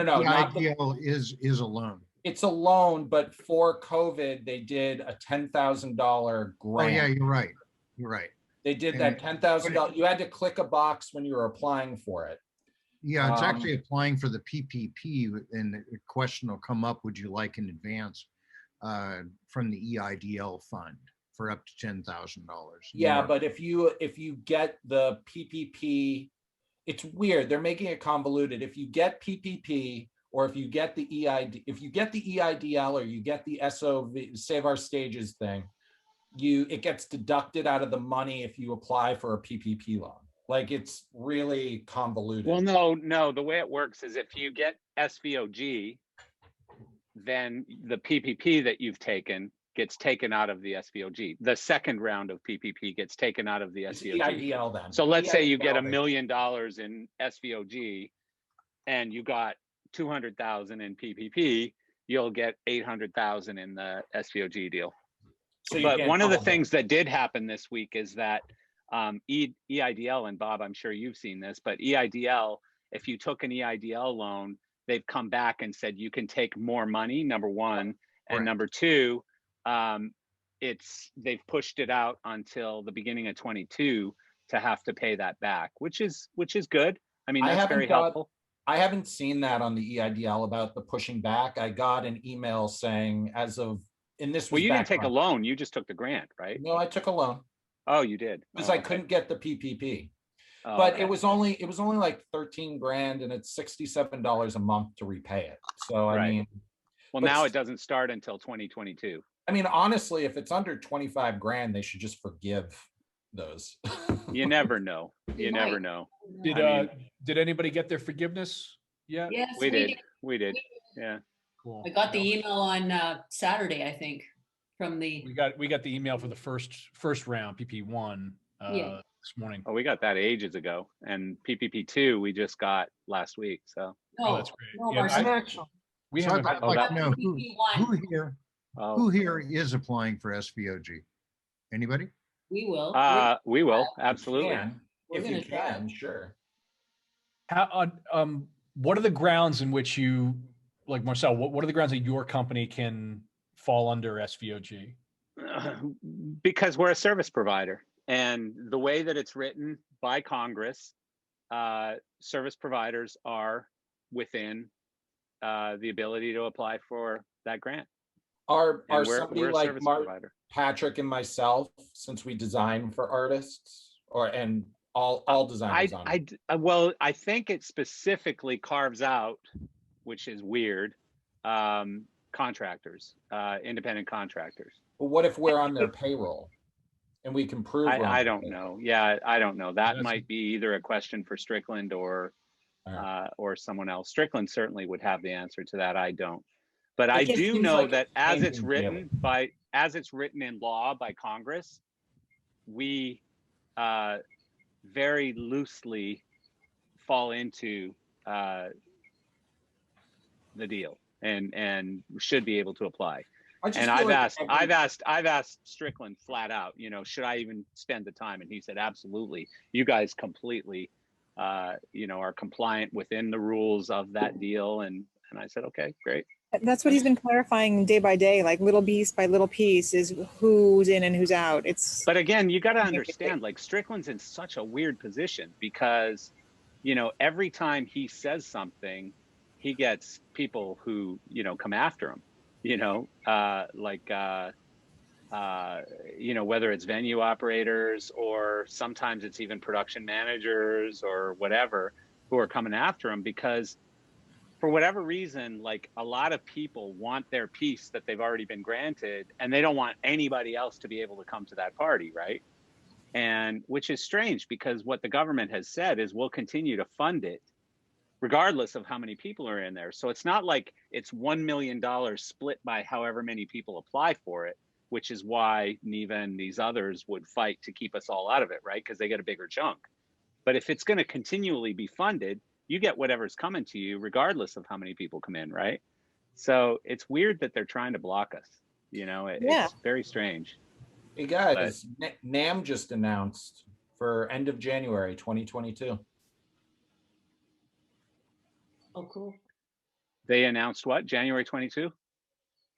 No. The EIDL is a loan. It's a loan, but for COVID, they did a $10,000 grant. Oh yeah, you're right. You're right. They did that $10,000. You had to click a box when you were applying for it. Yeah, it's actually applying for the PPP, and the question will come up: would you like an advance from the EIDL fund for up to $10,000? Yeah, but if you get the PPP, it's weird. They're making it convoluted. If you get PPP, or if you get the EIDL, or you get the SOV, Save Our Stages thing, it gets deducted out of the money if you apply for a PPP loan. Like, it's really convoluted. Well, no. The way it works is if you get SVOG, then the PPP that you've taken gets taken out of the SVOG. The second round of PPP gets taken out of the SVOG. EIDL then. So let's say you get $1 million in SVOG, and you got 200,000 in PPP, you'll get 800,000 in the SVOG deal. But one of the things that did happen this week is that EIDL, and Bob, I'm sure you've seen this, but EIDL, if you took an EIDL loan, they've come back and said you can take more money, number one, and number two, they've pushed it out until the beginning of 22 to have to pay that back, which is good. I mean, that's very helpful. I haven't seen that on the EIDL about the pushing back. I got an email saying well, you didn't take a loan. You just took the grant, right? No, I took a loan. Oh, you did? Because I couldn't get the PPP. Oh, but okay. it was only like 13 grand, and it's $67 a month to repay it. So, I mean. Well, now it doesn't start until 2022. I mean, honestly, if it's under 25 grand, they should just forgive those. You never know. You never know. Did anybody get their forgiveness yet? Yes, we did. Yeah. Cool. I got the email on Saturday, I think, from the. We got the email for the first round PP1 this morning. Oh, we got that ages ago, and PPP2 we just got last week. So. Oh, that's great. No, we have. I'd like to know who here is applying for SVOG. Anybody? We will. We will absolutely. If you can, sure. How what are the grounds in which you, like Marcel, what are the grounds that your company can fall under SVOG? Because we're a service provider, and the way that it's written by Congress, service providers are within the ability to apply for that grant. Are we're somebody a like service Mark, provider. Patrick, and myself, since we design for artists, and all designers on it? Well, I think it specifically carves out, which is weird, contractors, independent contractors. But what if we're on their payroll and we can prove? I don't know. Yeah, I don't know. That might be either a question for Strickland or someone else. Strickland certainly would have the answer to that. I don't. But I do know that as it's written in law by Congress, we very loosely fall into the deal and should be able to apply. And I've asked Strickland flat out, you know, should I even spend the time? And he said, absolutely. You guys completely, you know, are compliant within the rules of that deal. And I said, okay, great. That's what he's been clarifying day by day, like little piece by little piece is who's in and who's out. But again, you got to understand, like Strickland's in such a weird position because, you know, every time he says something, he gets people who, you know, come after him, you know, you know, whether it's venue operators or sometimes it's even production managers or whatever who are coming after him because for whatever reason, like a lot of people want their piece that they've already been granted and they don't want anybody else to be able to come to that party, right? And which is strange because what the government has said is we'll continue to fund it regardless of how many people are in there. So it's not like it's $1 million split by however many people apply for it, which is why Neva and these others would fight to keep us all out of it, right? Because they get a bigger chunk. But if it's going to continually be funded, you get whatever's coming to you regardless of how many people come in, right? So it's weird that they're trying to block us. You know, it's very strange. Hey guys, NAMM just announced for end of January 2022. Oh, cool. They announced what? January 22?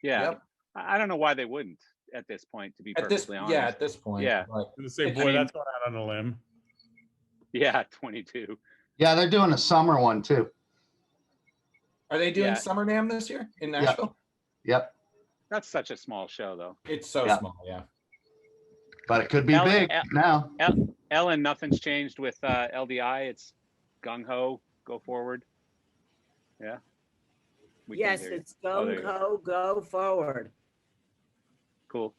Yeah. Yep. I don't know why they wouldn't at this point, to be perfectly honest. Yeah, at this point. Yeah. I was going to say, boy, that's going out on a limb. Yeah, 22. Yeah, they're doing a summer one too. Are they doing Summer NAMM this year in Nashville? Yep. That's such a small show, though. It's so small, yeah. But it could be big now. Ellen, nothing's changed with LDI. It's gung ho, go forward. Yeah. Yes, it's go forward. Cool.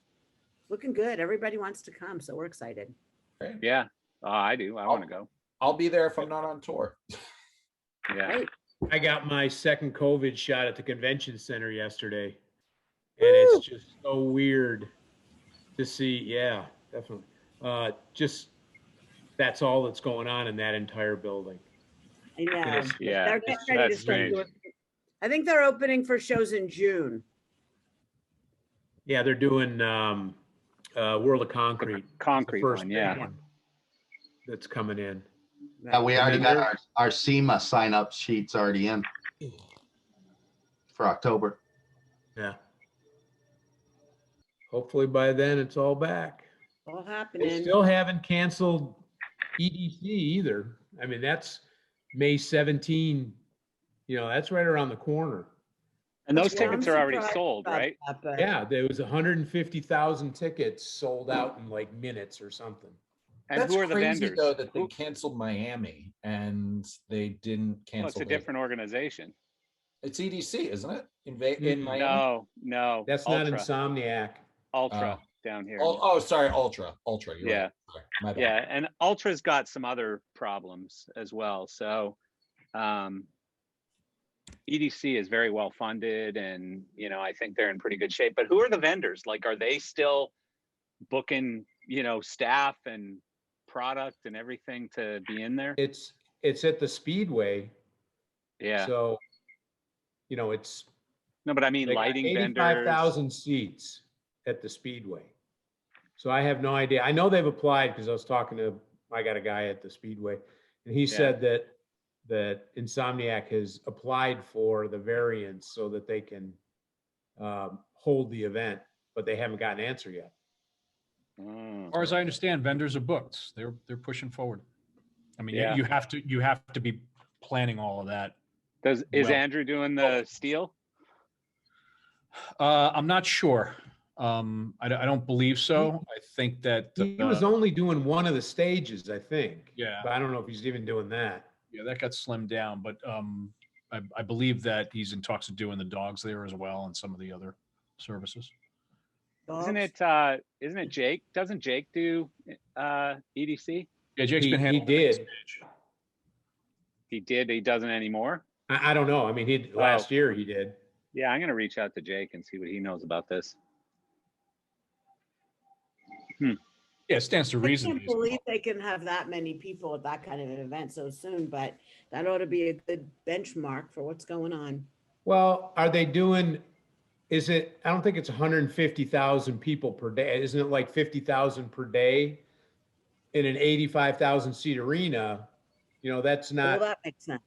Looking good. Everybody wants to come, so we're excited. Great. Yeah, I do. I want to go. I'll be there if I'm not on tour. Yeah. Great. I got my second COVID shot at the convention center yesterday. And it's just so weird to see. Yeah, definitely. Just that's all that's going on in that entire building. I know. Yeah. They're ready to start doing. I think they're opening for shows in June. Yeah, they're doing World of Concrete. Concrete one, yeah. One that's coming in. Yeah, we already got our SEMA sign-up sheets already in for October. Yeah. Hopefully by then it's all back. All happening. They still haven't canceled EDC either. I mean, that's May 17. You know, that's right around the corner. And those tickets are already sold, right? Yeah, there was 150,000 tickets sold out in like minutes or something. And that's who are the crazy, vendors? Though, that they canceled Miami and they didn't cancel. Well, it's a different organization. It's EDC, isn't it? In Miami? No. That's Ultra. not Insomniac. Ultra down here. Sorry, Ultra. You're yeah. Right. My bad. Yeah, and Ultra's got some other problems as well. So EDC is very well funded and, you know, I think they're in pretty good shape. But who are the vendors? Like, are they still booking, you know, staff and product and everything to be in there? It's at the Speedway. Yeah. So, you know, it's no, but I mean lighting vendors. 85,000 seats at the Speedway. So I have no idea. I know they've applied because I got a guy at the Speedway and he said that Insomniac has applied for the variance so that they can hold the event. but they haven't gotten an answer yet. As far as I understand, vendors are booked. They're pushing forward. I mean, Yeah. you have to be planning all of that. Is Andrew doing the steel? I'm not sure. I don't believe so. I think that He was only doing one of the stages, I think. Yeah. But I don't know if he's even doing that. Yeah, that got slimmed down, but I believe that he's in talks of doing the dogs there as well and some of the other services. Isn't it Jake? Doesn't Jake do EDC? Yeah, Jake's been handling. He did. He did. He doesn't anymore. I don't know. I mean, last year he did. Yeah, I'm gonna reach out to Jake and see what he knows about this. Yeah, it stands to reason. I can't believe they can have that many people at that kind of an event so soon, but that ought to be a good benchmark for what's going on. Well, are they doing? Is it? I don't think it's 150,000 people per day. Isn't it like 50,000 per day in an 85,000 seat arena? You know, that's not. Well, that makes sense.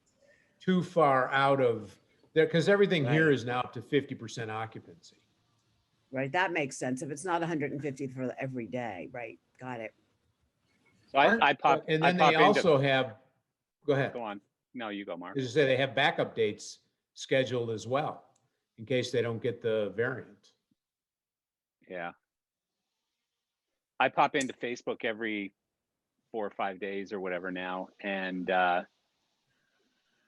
Too far out of there because everything here is now up to 50% occupancy. Right, that makes sense. If it's not 150 for every day, right? Got it. So I pop, and then they also have. Go ahead. Go on. No, you go, Mark. As I say, they have backup dates scheduled as well, in case they don't get the variant. Yeah. I pop into Facebook every 4 or 5 days or whatever now, and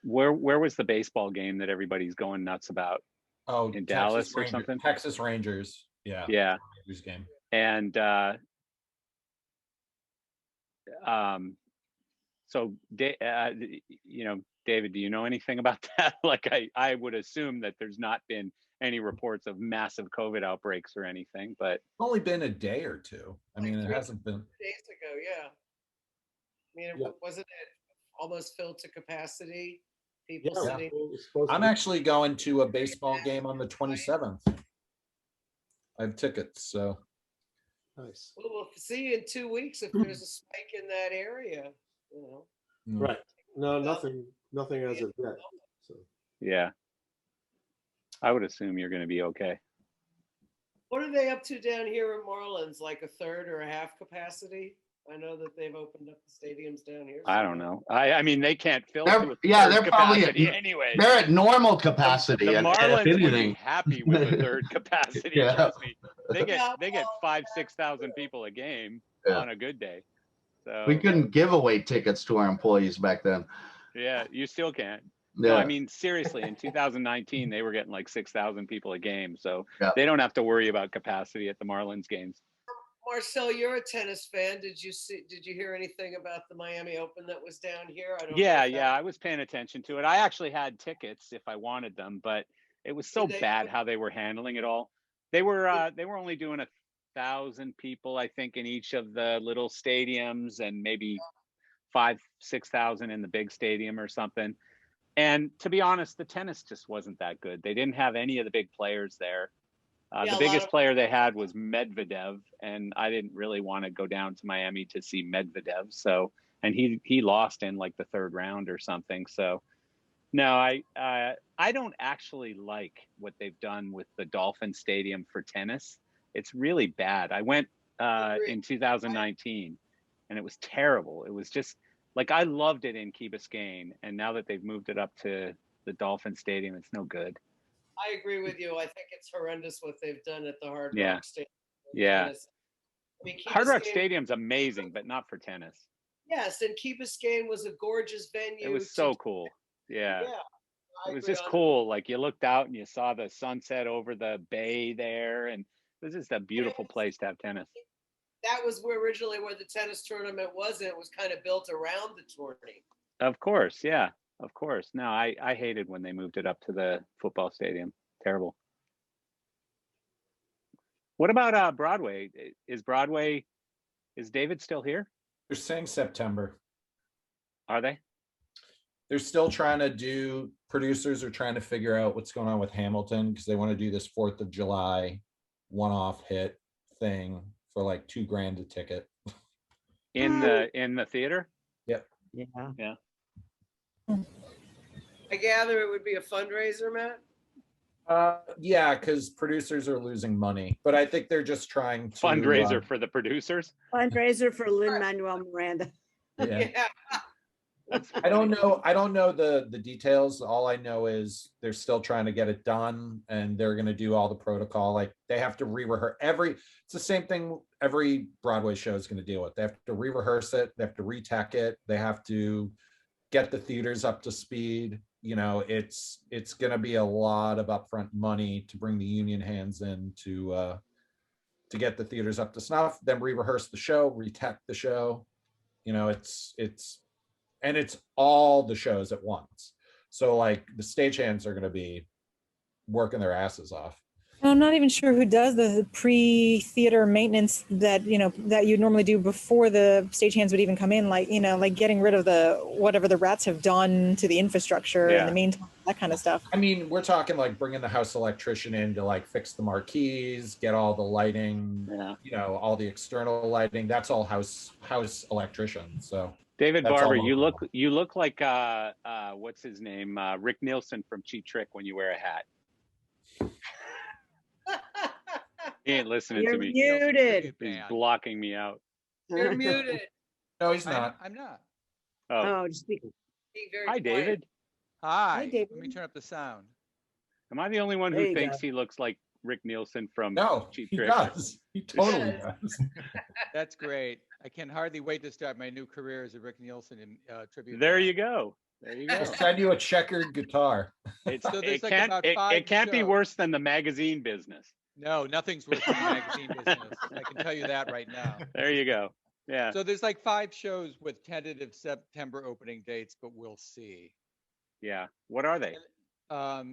where was the baseball game that everybody's going nuts about? Oh, in Dallas or something? Texas Rangers. Yeah. Yeah. Rangers game. And so you know, David, do you know anything about that? Like I would assume that there's not been any reports of massive COVID outbreaks or anything, but it's only been a day or two. I mean, it hasn't been days ago. Yeah. I mean, wasn't it almost filled to capacity? People sitting. I'm actually going to a baseball game on the 27th. I have tickets, so. Nice. Well, we'll see you in 2 weeks if there's a spike in that area. You know. Right. No, nothing as of yet. So. Yeah. I would assume you're going to be okay. What are they up to down here in Marlins? Like a third or a half capacity? I know that they've opened up the stadiums down here. I don't know. I mean, they can't fill. They're probably anyway. They're at normal capacity. The Marlins would anything. be happy with a third capacity. Yeah. Trust me. They get 5,000-6,000 people a game on a good day. So we couldn't give away tickets to our employees back then. Yeah, you still can't. Yeah. No, I mean, seriously, in 2019, they were getting like 6,000 people a game. So Yeah. they don't have to worry about capacity at the Marlins games. Marcel, you're a tennis fan. Did you hear anything about the Miami Open that was down here? I don't know I was paying attention to it. I actually had tickets if I wanted them, but it was so bad how they were handling it all. They were only doing 1,000 people, I think, in each of the little stadiums, and maybe 5,000-6,000 in the big stadium or something. And to be honest, the tennis just wasn't that good. They didn't have any of the big players there. The biggest player they had was Medvedev, and I didn't really want to go down to Miami to see Medvedev. So, and he lost in like the third round or something. So, no, I don't actually like what they've done with the Dolphin Stadium for tennis. It's really bad. I went in 2019, and it was terrible. It was just like I loved it in Key Biscayne, and now that they've moved it up to the Dolphin Stadium, it's no good. I agree with you. I think it's horrendous what they've done at the Hard Yeah. Rock Stadium. Yeah. I mean, Key Hard Rock Biscayne- Stadium's amazing, but not for tennis. Yes, and Key Biscayne was a gorgeous venue. It was so cool. Yeah. Yeah. I It was agree just on cool. Like you looked out and you saw the sunset over the bay there, and it was just a beautiful place to have tennis. That was originally where the tennis tournament was, and it was kind of built around the tourney. Of course, yeah. Of course. No, I hated when they moved it up to the football stadium. Terrible. What about Broadway? Is David still here? They're saying September. Are they? They're still trying to do, producers are trying to figure out what's going on with Hamilton because they want to do this 4th of July one-off hit thing for like $2,000 a ticket. In the theater? Yep. Yeah. I gather it would be a fundraiser, Matt? Yeah, because producers are losing money, but I think they're just trying to fundraiser for the producers. Fundraiser for Lin-Manuel Miranda. Yeah. I don't know the details. All I know is they're still trying to get it done, and they're going to do all the protocol. Like they have to re-rehearse it's the same thing every Broadway show is going to deal with. They have to re-rehearse it, they have to re-tech it, they have to get the theaters up to speed. You know, it's going to be a lot of upfront money to bring the union hands in to get the theaters up to snuff, then re-rehearse the show, re-tech the show. You know, it's all the shows at once. So like the stagehands are going to be working their asses off. I'm not even sure who does the pre-theater maintenance that you normally do before the stagehands would even come in, like getting rid of whatever the rats have done to the infrastructure in the meantime, that kind of stuff. I mean, we're talking like bringing the house electrician in to like fix the marquees, get all the lighting, all the external lighting. That's all house electrician. So David Barber, you look like what's his name, Rick Nielsen from Cheap Trick when you wear a hat. He ain't listening to me. You're muted. He's blocking me out. You're muted. No, he's not. I'm not. Oh, just speak. Hi, David. Hi. David. Let me turn up the sound. Am I the only one who thinks he looks like Rick Nielsen from Cheap Trick? Does. He totally does. That's great. I can hardly wait to start my new career as a Rick Nielsen in tribute. There you go. There you go. I'll send you a checkered guitar. It can't be worse than the magazine business. No, nothing's worse than the magazine business. I can tell you that right now. There you go. Yeah. So there's like 5 shows with tentative September opening dates, but we'll see. Yeah. What are they? Oh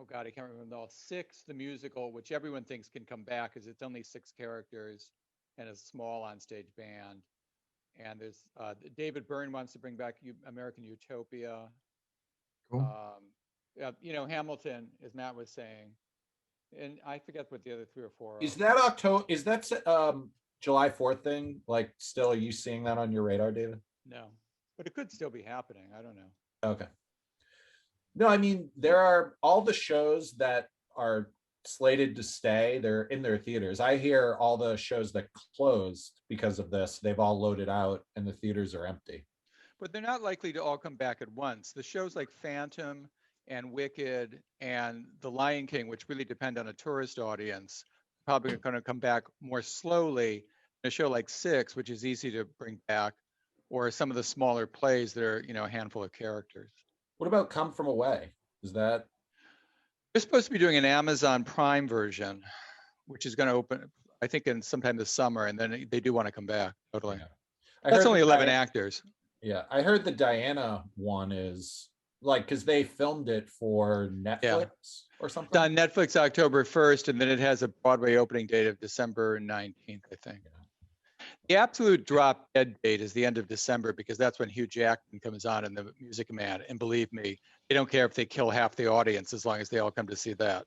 God, I can't remember them all. 6, the musical, which everyone thinks can come back because it's only 6 characters and a small onstage band. And there's David Byrne wants to bring back American Utopia. Cool. Hamilton, as Matt was saying. And I forget what the other 3 or 4 are. Is that October? Is that July 4th thing? Like, still, are you seeing that on your radar, David? No, but it could still be happening. I don't know. Okay. No, I mean, there are all the shows that are slated to stay. They're in their theaters. I hear all the shows that closed because of this. They've all loaded out and the theaters are empty. But they're not likely to all come back at once. The shows like Phantom and Wicked and The Lion King, which really depend on a tourist audience, probably going to come back more slowly. A show like 6, which is easy to bring back, or some of the smaller plays that are, a handful of characters. What about Come From Away? Is that? They're supposed to be doing an Amazon Prime version, which is going to open, I think, in sometime this summer, and then they do want to come back. Totally. Yeah. That's only 11 actors. Yeah, I heard the Diana one is like, because they filmed it for Netflix or something. It's on Netflix October 1st, and then it has a Broadway opening date of December 19th, I think. Yeah. The absolute drop dead date is the end of December, because that's when Hugh Jackman comes on in The Music Man. And believe me, they don't care if they kill half the audience as long as they all come to see that.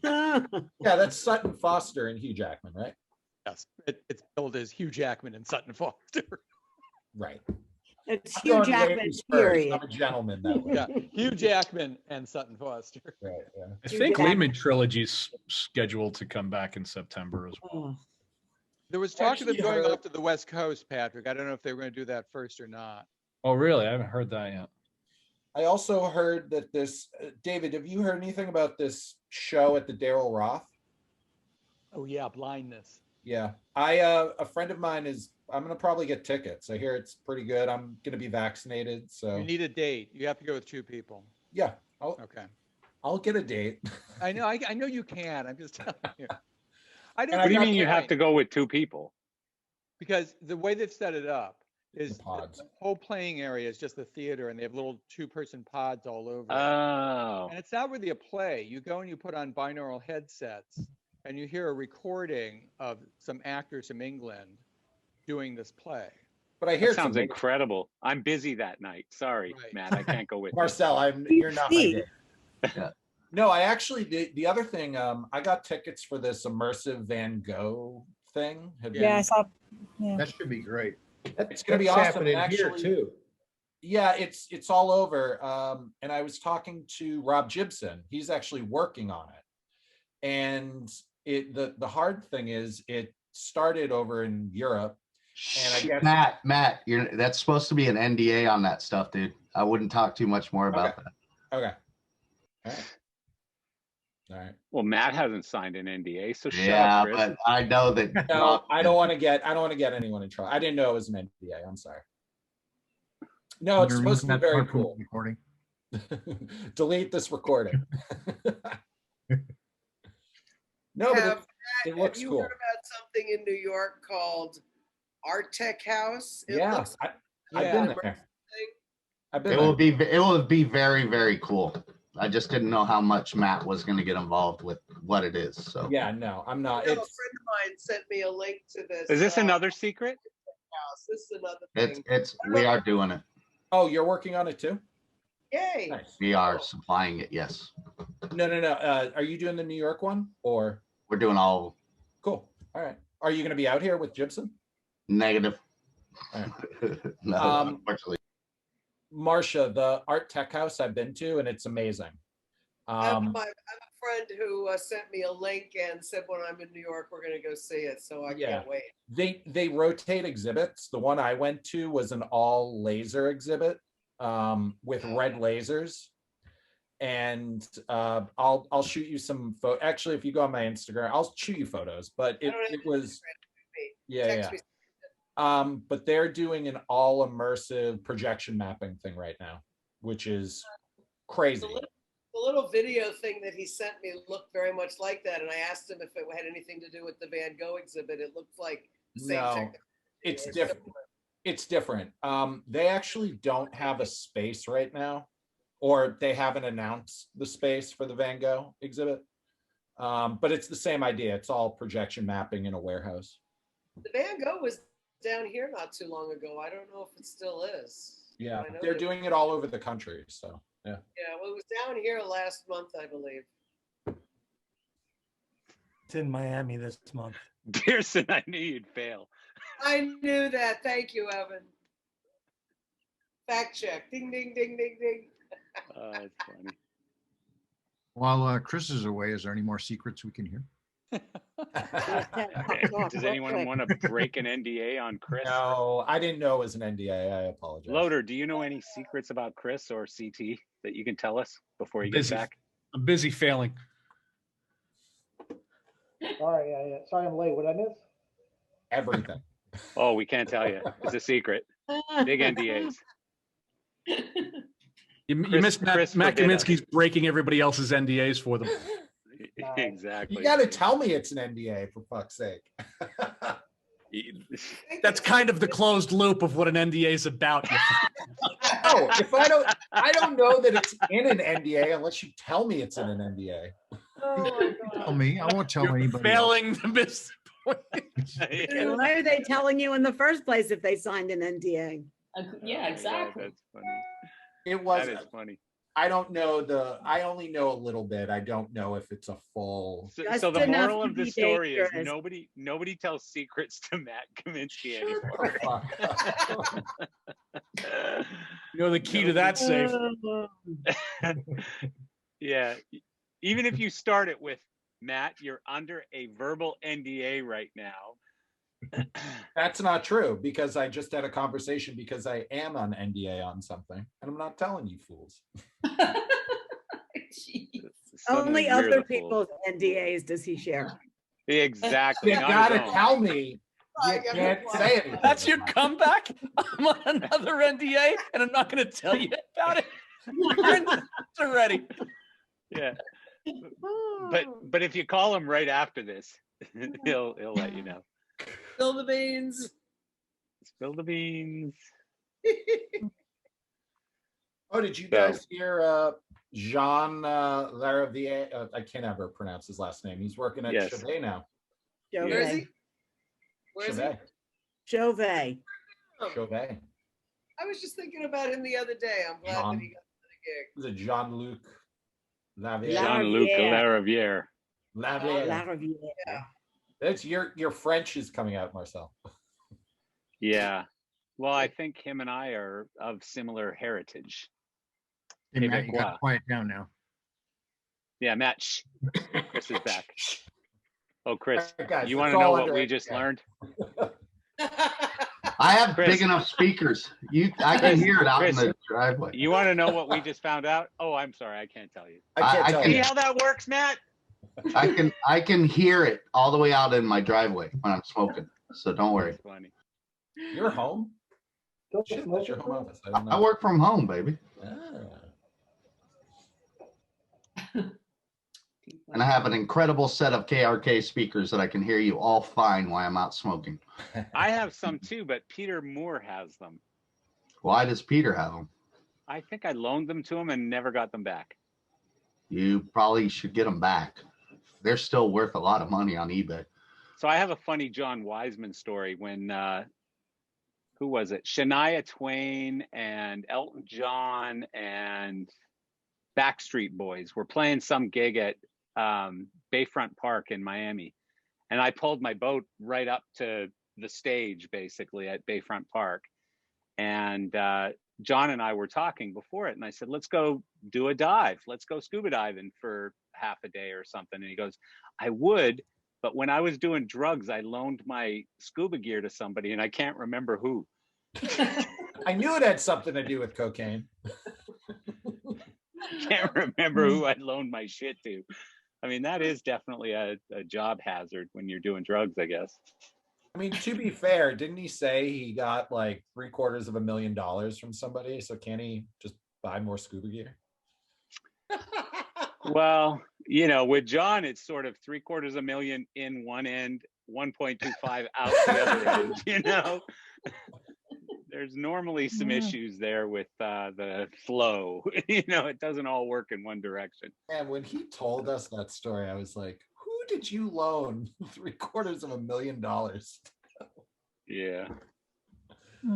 Yeah, that's Sutton Foster and Hugh Jackman, right? Yes, it's billed as Hugh Jackman and Sutton Foster. Right. It's Hugh Jackman, period. I'm a gentleman that way. Yeah, Hugh Jackman and Sutton Foster. Right, yeah. I think Lehman Trilogy's scheduled to come back in September as well. There was talk of them going off to the West Coast, Patrick. I don't know if they were going to do that first or not. Oh, really? I haven't heard that yet. I also heard that this, David, have you heard anything about this show at the Daryl Roth? Oh yeah, Blindness. Yeah, a friend of mine I'm going to probably get tickets. I hear it's pretty good. I'm going to be vaccinated, so. You need a date. You have to go with 2 people. Yeah. Okay. I'll get a date. I know you can. I'm just telling you. What do you mean you have to go with 2 people? Because the way they've set it up is the whole playing area is just the theater, and they have little 2-person pods all over. Oh. And it's not really a play. You go and you put on binaural headsets, and you hear a recording of some actors from England doing this play. But I hear that sounds incredible. I'm busy that night. Sorry, right. Matt, I can't go with Marcel. You're not my date. Yeah. No, I actually the other thing. I got tickets for this immersive Van Gogh thing. I saw. Yeah. That should be great. It's going to be awesome. Happening here too. Yeah, it's all over. And I was talking to Rob Gibson. He's actually working on it. And the hard thing is it started over in Europe. And I guess Matt, that's supposed to be an NDA on that stuff, dude. I wouldn't talk too much more about that. Okay. All right. Well, Matt hasn't signed an NDA, so yeah, but I know that. No, I don't want to get anyone in trouble. I didn't know it was an NDA. I'm sorry. No, it's supposed to be very cool. Recording. Delete this recording. No, but it looks have you cool. heard about something in New York called Art Tech House? It Yeah, looks I've been there. It will be very, very cool. I just didn't know how much Matt was going to get involved with what it is. So yeah, no, I'm not. A friend of mine sent me a link to this. Is this another secret? House. This is another thing. We are doing it. Oh, you're working on it too? Yay! Nice. We are supplying it. Yes. No. Are you doing the New York one or? We're doing all of them. Cool. All right. Are you going to be out here with Gibson? Negative. All right. No, unfortunately. Marcia, the Art Tech House I've been to, and it's amazing. I have a friend who sent me a link and said when I'm in New York, we're going to go see it. So I can't wait. They rotate exhibits. The one I went to was an all laser exhibit with red lasers. And I'll shoot you some photos. Actually, if you go on my Instagram, I'll shoot you photos. But it was but they're doing an all immersive projection mapping thing right now, which is crazy. The little video thing that he sent me looked very much like that, and I asked him if it had anything to do with the Van Gogh exhibit. It looked like the same technology. It's different. It's different. They actually don't have a space right now, or they haven't announced the space for the Van Gogh exhibit. But it's the same idea. It's all projection mapping in a warehouse. The Van Gogh was down here not too long ago. I don't know if it still is. Yeah, they're doing it all over the country. So yeah. Yeah, well, it was down here last month, I believe. It's in Miami this month. Pearson, I knew you'd fail. I knew that. Thank you, Evan. Fact check. Ding, ding, ding, ding, ding. Oh, that's funny. While Chris is away, is there any more secrets we can hear? Does anyone want to break an NDA on Chris? No, I didn't know it was an NDA. I apologize. Loader, do you know any secrets about Chris or CT that you can tell us before he gets back? I'm busy failing. Sorry, sorry I'm late. What did I miss? Everything. Oh, we can't tell you. It's a secret. Big NDAs. You missed Matt Kaminsky's breaking everybody else's NDAs for them. Exactly. You got to tell me it's an NDA, for fuck's sake. That's kind of the closed loop of what an NDA is about. No, if I don't know that it's in an NDA unless you tell me it's in an NDA. Oh, tell me. I won't tell anybody. Failing to miss the point. Why are they telling you in the first place if they signed an NDA? Yeah, exactly. That's funny. It was. That is funny. I don't know I only know a little bit. I don't know if it's a full. So the moral of the story is nobody tells secrets to Matt Kaminsky anymore. You know the key to that safe. Yeah. Even if you start it with Matt, you're under a verbal NDA right now. That's not true because I just had a conversation because I am on NDA on something and I'm not telling you fools. Only other people's NDAs does he share. Exactly. You gotta tell me. You can't say anything. That's your comeback? I'm on another NDA and I'm not going to tell you about it. It's already. Yeah. But if you call him right after this, he'll let you know. Spill the beans. Spill the beans. Oh, did you guys hear Jean Laravier? I can't ever pronounce his last name. He's working at Chauvet now. Chauvet. Where is he? Where is he? Chauvet. Chauvet. I was just thinking about him the other day. I'm glad that he got the gig. Was it Jean-Luc Laravier? Jean-Luc Laravier. Laravier. Yeah. That's your French is coming out, Marcel. Yeah. Well, I think him and I are of similar heritage. Hey, Matt, you got to quiet down now. Yeah, Matt. Shh. Chris is back. Oh, Chris, right, guys, you want to know what we just learned? I have big enough speakers. I can hear it out in the driveway. You want to know what we just found out? Oh, I'm sorry, I can't tell you. I can't See how that works, Matt? I can hear it all the way out in my driveway when I'm smoking. So don't worry. That's funny. You're home? Shit, that's your home office. I don't know. I work from home, baby. And I have an incredible set of KRK speakers that I can hear you all fine while I'm out smoking. I have some too, but Peter Moore has them. Why does Peter have them? I think I loaned them to him and never got them back. You probably should get them back. They're still worth a lot of money on eBay. So I have a funny John Wiseman story when, who was it? Shania Twain and Elton John and Backstreet Boys were playing some gig at Bayfront Park in Miami. And I pulled my boat right up to the stage, basically, at Bayfront Park. And John and I were talking before it. And I said, let's go do a dive. Let's go scuba diving for half a day or something. And he goes, I would. But when I was doing drugs, I loaned my scuba gear to somebody, and I can't remember who. I knew it had something to do with cocaine. Can't remember who I loaned my shit to. I mean, that is definitely a job hazard when you're doing drugs, I guess. I mean, to be fair, didn't he say he got like $750,000 from somebody? So can't he just buy more scuba gear? Well, you know, with John, it's sort of $750,000 in one end, 1.25 out the other end, you know? There's normally some issues there with the flow. You know, it doesn't all work in one direction. And when he told us that story, I was like, who did you loan $750,000? Yeah.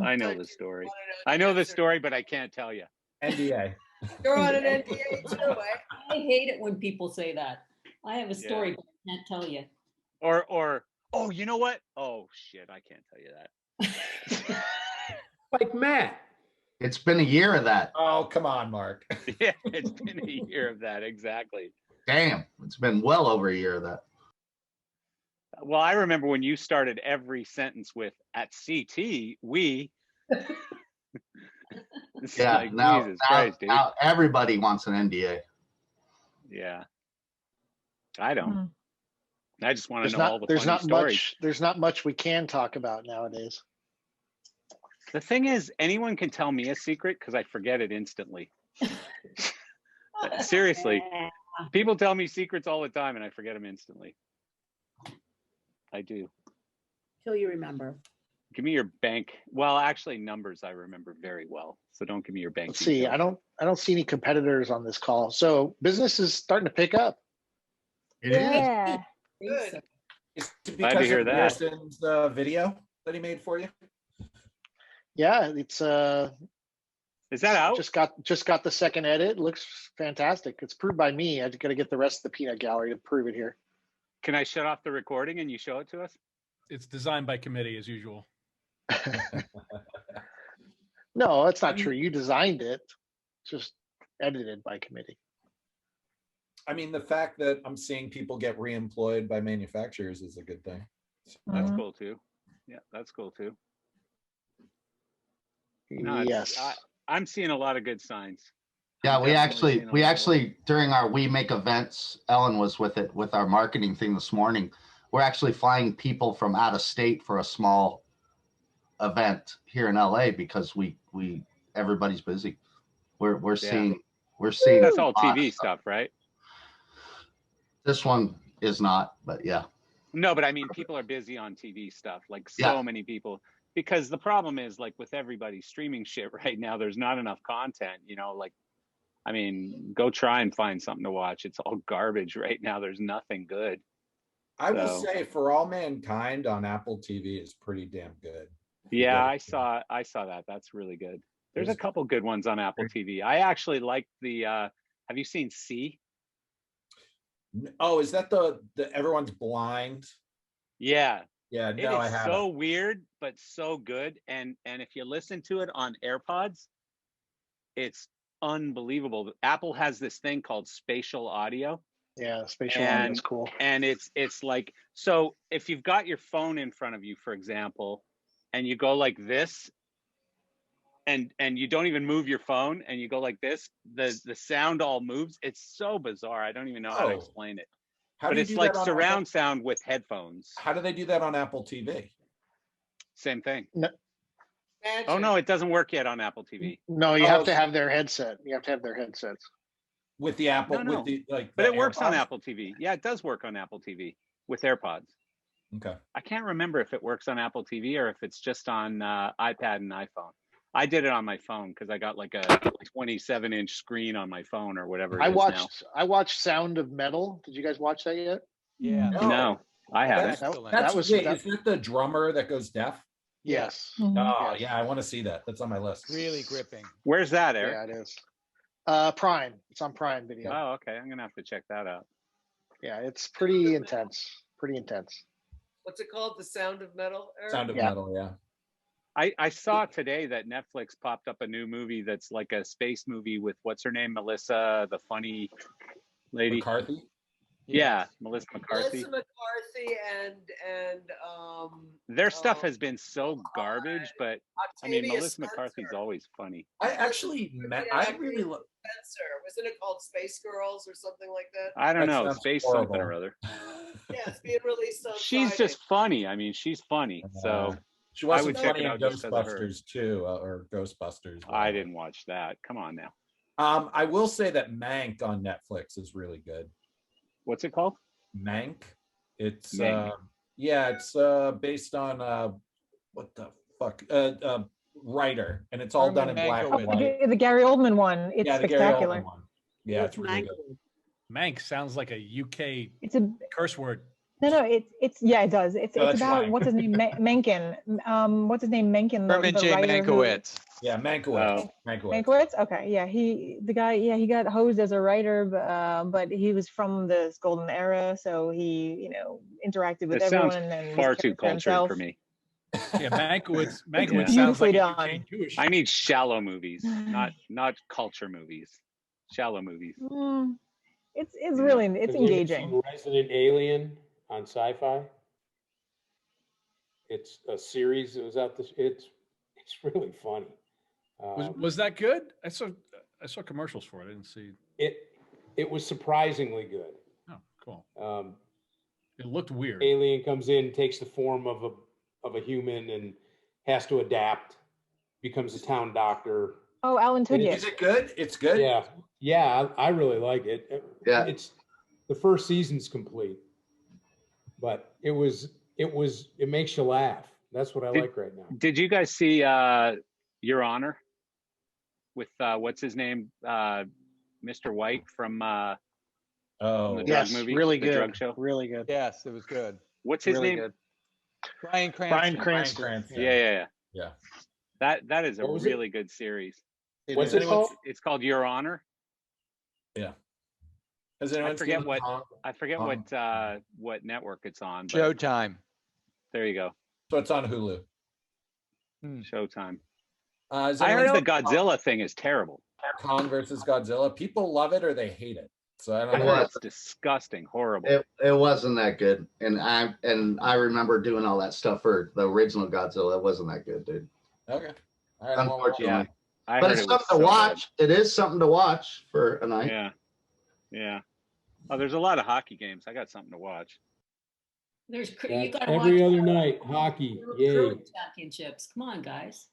I know the story. I know the story, but I can't tell you. NDA. You're on an NDA too, eh? I hate it when people say that. I have a story, but I can't tell you. Or oh, you know what? Oh shit, I can't tell you that. Like Matt. It's been a year of that. Oh, come on, Mark. Yeah, it's been a year of that, exactly. Damn, it's been well over a year of that. Well, I remember when you started every sentence with "at CT, we." Yeah, like, now, Jesus Christ, dude. now everybody wants an NDA. Yeah, I don't. I just want to know all the there's funny not stories. much. There's not much we can talk about nowadays. The thing is, anyone can tell me a secret because I forget it instantly. Seriously, people tell me secrets all the time and I forget them instantly. I do. Till you remember. Give me your bank. Well, actually, numbers I remember very well. So don't give me your bank. Let's see. I don't see any competitors on this call. So business is starting to pick up. It is. Yeah. Good. Is it Glad to because hear of that. Pearson's video that he made for you? Yeah, it's Is that out? just got the second edit. Looks fantastic. It's approved by me. I got to get the rest of the peanut gallery to prove it here. Can I shut off the recording and you show it to us? It's designed by committee as usual. No, that's not true. You designed it, just edited by committee. I mean, the fact that I'm seeing people get reemployed by manufacturers is a good thing. That's cool too. Yeah, that's cool too. No, Yes. I'm seeing a lot of good signs. Yeah, I'm we definitely actually during our We Make events, Ellen was with it with our marketing thing this morning. We're actually flying people from out of state for a small event here in LA because we everybody's busy. We're seeing that's all TV stuff, right? This one is not, but yeah. No, but I mean, people are busy on TV stuff, like so many people. Because the problem is, like with everybody streaming shit right now, there's not enough content, you know, like, I mean, go try and find something to watch. It's all garbage right now. There's nothing good. I will say For All Mankind on Apple TV is pretty damn good. Yeah, I saw that. That's really good. There's a couple good ones on Apple TV. I actually like the, have you seen C? Oh, is that the Everyone's Blind? Yeah. Yeah, It no, I is haven't. so weird, but so good. And if you listen to it on AirPods, it's unbelievable. Apple has this thing called spatial audio. Yeah, spatial audio is cool. And it's like, so if you've got your phone in front of you, for example, and you go like this, and you don't even move your phone, and you go like this, the sound all moves. It's so bizarre. I don't even know how to explain it. But it's like surround sound with headphones. How do they do that on Apple TV? Same thing. No. Oh no, it doesn't work yet on Apple TV. No, you have to have their headset. You have to have their headsets. With the Apple, No. with the like. But the it works on AirPods? Apple TV. Yeah, it does work on Apple TV with AirPods. Okay. I can't remember if it works on Apple TV or if it's just on iPad and iPhone. I did it on my phone because I got like a 27-inch screen on my phone or whatever. I watched Sound of Metal. Did you guys watch that yet? Yeah. No, I haven't. Is that the drummer that goes deaf? Yes. Oh yeah, I want to see that. That's on my list. Really gripping. Where's that, Eric? Yeah, it is. Prime. It's on Prime Video. Oh, okay. I'm gonna have to check that out. Yeah, it's pretty intense. Pretty intense. What's it called? The Sound of Metal? Eric? Sound of Metal, yeah. I saw today that Netflix popped up a new movie that's like a space movie with what's her name, Melissa, the funny lady. McCarthy? Yeah, Melissa McCarthy. Melissa McCarthy and Their stuff has been so garbage, but I mean, Octavia Melissa McCarthy's alwa's funny. I actually I really Spencer. Wasn't it called Space Girls or something like that? I don't know, sounds space horrible. something or other. Yeah, it's being released on She's Friday. just funny. I mean, she's funny. So she I wasn't would check funny it in out just 'cause of her. Ghostbusters too, or Ghostbusters. I didn't watch that. Come on now. I will say that Mank on Netflix is really good. What's it called? Mank. It's Mank. it's based on what the fuck writer, and it's all done in black and white. The Gary Oldman one. It's Yeah, the Gary spectacular. Oldman one. Yeah, it's really good. Mank sounds like a UK It's a curse word. no. It's yeah. It does. It's No, it's that's about fine. what's his name Menken. What's his name Menken? Herman the J. writer who- Mankiewicz. Yeah, Mankiewicz. Mankiewicz? Okay, yeah, the guy, yeah, he got hosed as a writer, but he was from the golden era, so he, interacted with This sounds everyone and far was too caring for cultured himself. for me. Yeah, Mankiewicz sounds Beautifully like a done. UK Jewish. I need shallow movies, not culture movies. Shallow movies. It's really Have you ever engaging. seen Resident Alien on Sci-Fi. It's a series that was out this. It's really funny. Was that good? I saw commercials for it. I didn't see. It was surprisingly good. Oh, cool. It looked weird. Alien comes in, takes the form of a human, and has to adapt. Becomes a town doctor. Oh, Alan Tudyk. Is it good? It's good. Yeah, I really like it. Yeah. It's the first season's complete, but it makes you laugh. That's what I like right now. Did you guys see Your Honor with what's his name, Mr. White from the drug yes, movie, really the good, drug show? really good. Yes, it was good. What's his Really name? good. Bryan Cranston. Bryan Cranston. Yeah. Yeah. That is a What was it? really good series. What's it called? It's called Your Honor. Yeah. Has I anyone forget seen what Tom? I forget Tom? what network it's on. But Showtime. there you go. So it's on Hulu. Showtime. Is I heard anyone the Godzilla thing is terrible. Kong versus Godzilla. People love it or they hate it. So I I don't heard know. it's disgusting, horrible. It wasn't that good, and I remember doing all that stuff for the original Godzilla. It wasn't that good, dude. Okay. All right. Unfortunately, Yeah, I but heard it's it was something to so watch. It is something to watch for a night. Yeah. Oh, there's a lot of hockey games. I got something to watch. There's you That's gotta every watch other night, hockey. Yay. curling championships. Come on, guys.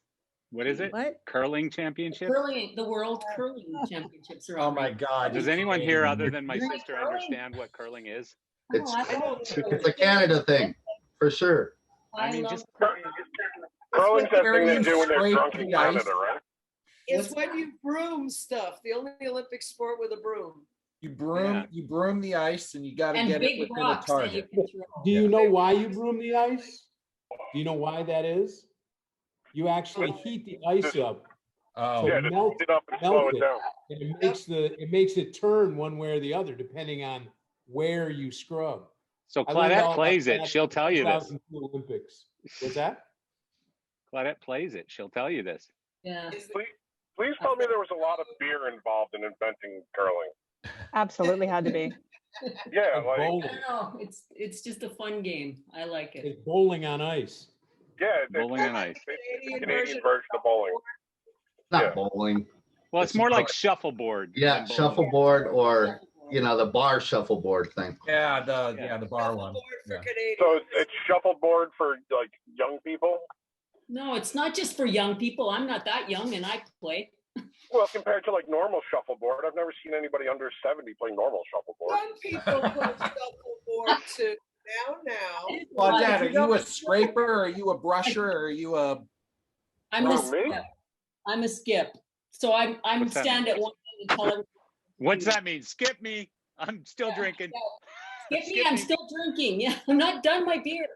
What is it? What? Curling championship? The World Curling Championships are Oh on my right God. Does you anyone kidding here me? other than my You're sister curling? understand what curling is? It's Oh, I don't know. it's a Canada thing for sure. I mean, love just Curling's that thing they Very do when they're straight drunk in to the ice. Canada, right? It's when you broom stuff. The only Olympic sport with a broom. You broom the ice and you got to And get it big within a rocks that you target. can throw. Do you know why you broom the ice? Do you know why that is? You actually heat the ice up. Oh, Yeah, So to melt heat it up and slow it it, down. and it makes it turn one way or the other depending on where you scrub. So I learned Claudette all about plays it. that She'll in the tell you this. 2002 Olympics. What's that? Claudette plays it. She'll tell you this. Yeah. Please tell me there was a lot of beer involved in inventing curling. Absolutely had to be. Yeah, Like like bowling. No, it's just a fun game. I like it. It's bowling on ice. yeah, Bowling on ice. it's the Canadian version of bowling. Not bowling. Well, it's more like shuffleboard. Yeah, than bowling. shuffleboard or the bar shuffleboard thing. Yeah, the bar one. Yeah. So it's shuffleboard for like young people. No, it's not just for young people. I'm not that young and I play. Well, compared to like normal shuffleboard, I've never seen anybody under 70 play normal shuffleboard. Young people play shuffleboard too. Now. Well, Dad, are you a scraper? Or are you a brusher? Or are you a? I'm a skip. I'm a skip. So I'm stand at one end and tell everybody. What's that mean? Skip me. I'm still drinking. Yeah. Skip me. I'm still drinking. Yeah, I'm not done my beer.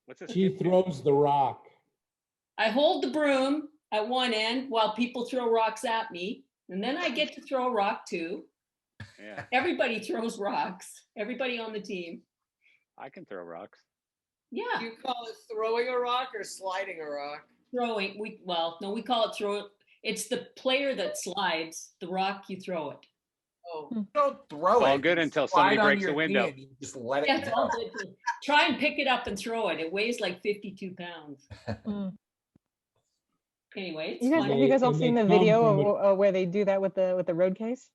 What's this? She throws the rock. I hold the broom at one end while people throw rocks at me, and then I get to throw a rock too. Yeah. Everybody throws rocks. Everybody on the team. I can throw rocks. Yeah. You call it throwing a rock or sliding a rock? Throwing. We call it throw. It's the player that slides. The rock, you throw it. Oh. Don't throw All it. good until Slide somebody on breaks your the window. knee and you just let it. Yeah, it's all good. Try and pick it up and throw it. It weighs like 52 pounds. Anyway, it's fun. Have you guys all seen the video of where they do that with the road case?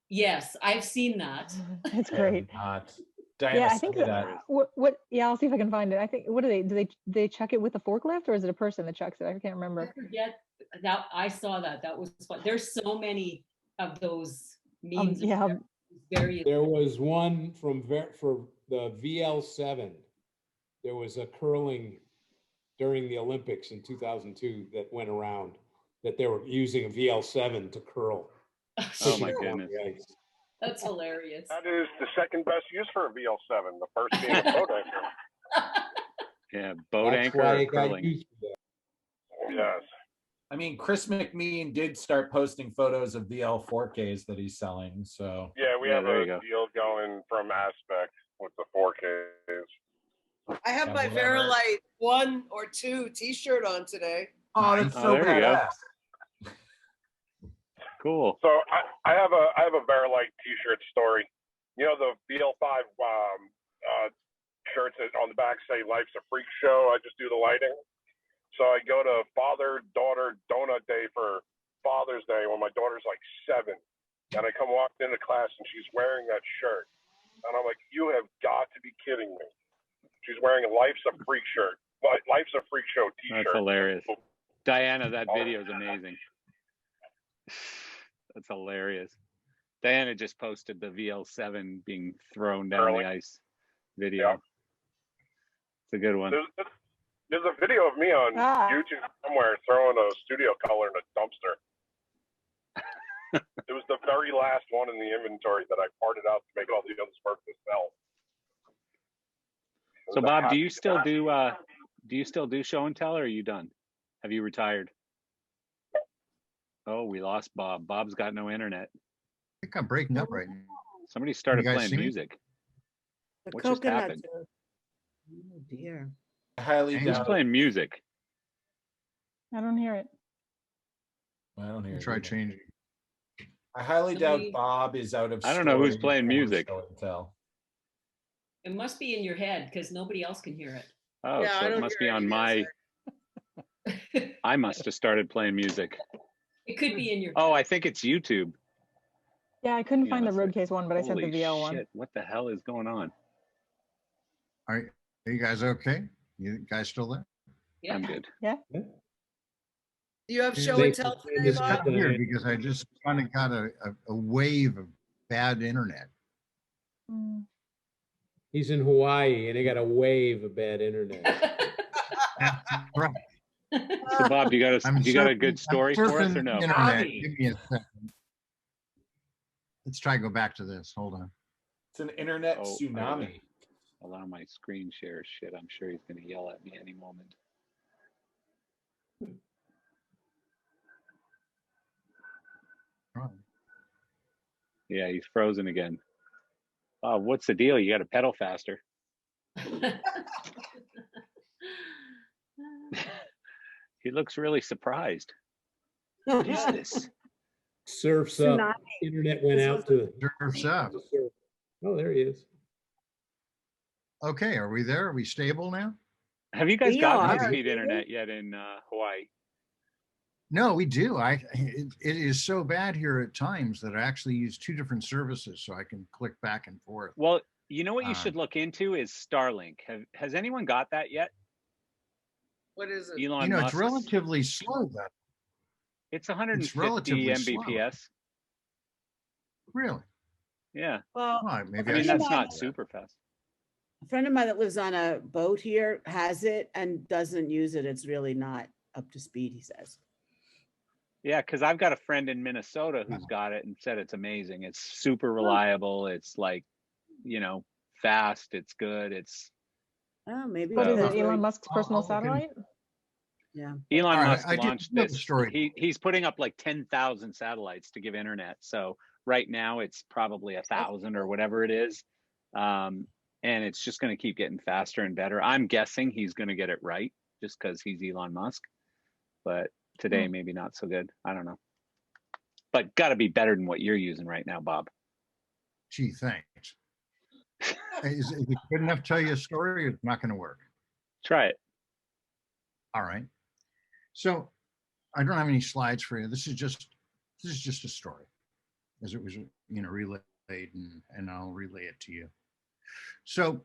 Yes, I've seen that. It's great. Diana, I think that. What? Yeah, I'll see if I can find it. I think what do they chuck it with a forklift or is it a person that chucks it? I can't remember. I forget that. I saw that. That was fun. There's so many of those memes. Yeah. There was one for the VL7. There was a curling during the Olympics in 2002 that went around that they were using a VL7 to curl. Oh my goodness. That's hilarious. That is the second best use for a VL7. The first being a boat anchor. Yeah, boat anchor or curling. Yes. I mean, Chris McMean did start posting photos of VL4Ks that he's selling. So yeah, we have a deal going from Aspect with the 4Ks. I have my Verilight 1 or 2 T-shirt on today. Oh, that's so badass. Cool. So I have a Verilight T-shirt story. You know the VL5 shirts that on the back say "Life's a Freak Show." I just do the lighting. So I go to father-daughter donut day for Father's Day when my daughter's like 7, and I come walking into class and she's wearing that shirt, and I'm like, "You have got to be kidding me!" She's wearing a "Life's a Freak" shirt. Life's a Freak Show T-shirt. That's hilarious. Diana, that video is amazing. That's hilarious. Diana just posted the VL7 being thrown down the ice video. Yeah. It's a good one. There's a video of me on YouTube somewhere throwing a studio color in a dumpster. It was the very last one in the inventory that I parted out to make all the others work to sell. So Bob, do you still do show and tell, or are you done? Have you retired? Oh, we lost Bob. Bob's got no internet. I think I'm breaking up right now. Somebody started You guys playing see me? music. The What just coconuts happened? Oh dear. Highly Who's doubt. playing music? I don't hear it. I don't hear. Try changing. I highly doubt Bob is out of. I don't know who's storage playing or music. show and tell. It must be in your head because nobody else can hear it. Oh, Yeah, I so it don't must hear be on any my. I must have started playing music. It could be in your. Oh, I think it's YouTube. Yeah, I couldn't Yeah, find the that's road case one, but I sent the Holy VL one. shit! What the hell is going on? Are you guys okay? You guys still there? Yeah. I'm good. Yeah. Do you have show They- and tell today, It's Bob? kind of weird because I just kind of got a wave of bad internet. He's in Hawaii and they got a wave of bad internet. Right. So Bob, do you got a good I'm story for us or surfing no? Internet. Bobby. Give me a second. Let's try to go back to this. Hold on. It's an internet Oh, tsunami. Allow my screen share shit. I'm sure he's going to yell at me any moment. Right. Yeah, he's frozen again. What's the deal? You got to pedal faster. He looks really surprised. What is this? Surf's up. Internet went out to Surf's up. Oh, there he is. Okay, are we there? Are we stable now? Have you guys gotten high-speed internet yet in Hawaii? No, we do. It is so bad here at times that I actually use 2 different services so I can click back and forth. Well, you know what you should look into is Starlink. Has anyone got that yet? What is it? Elon It's Musk's. relatively slow though. It's 150 relatively Mbps. slow. Really? Yeah. Well, maybe I mean, that's not super fast. A friend of mine that lives on a boat here has it and doesn't use it. It's really not up to speed, he says. Yeah, because I've got a friend in Minnesota who's got it and said it's amazing. It's super reliable. It's like, fast. It's good. It's. Oh, maybe. What is it? Elon Musk's personal satellite? Yeah. Elon Musk I launched did know the this. story. He's putting up like 10,000 satellites to give internet. So right now it's probably 1,000 or whatever it is. And it's just going to keep getting faster and better. I'm guessing he's going to get it right just because he's Elon Musk. But today, maybe not so good. I don't know. But got to be better than what you're using right now, Bob. Gee, thanks. Is it good enough to tell you a story, or it's not going to work? Try it. All right. So I don't have any slides for you. This is just a story, as it was, relayed, and I'll relay it to you. So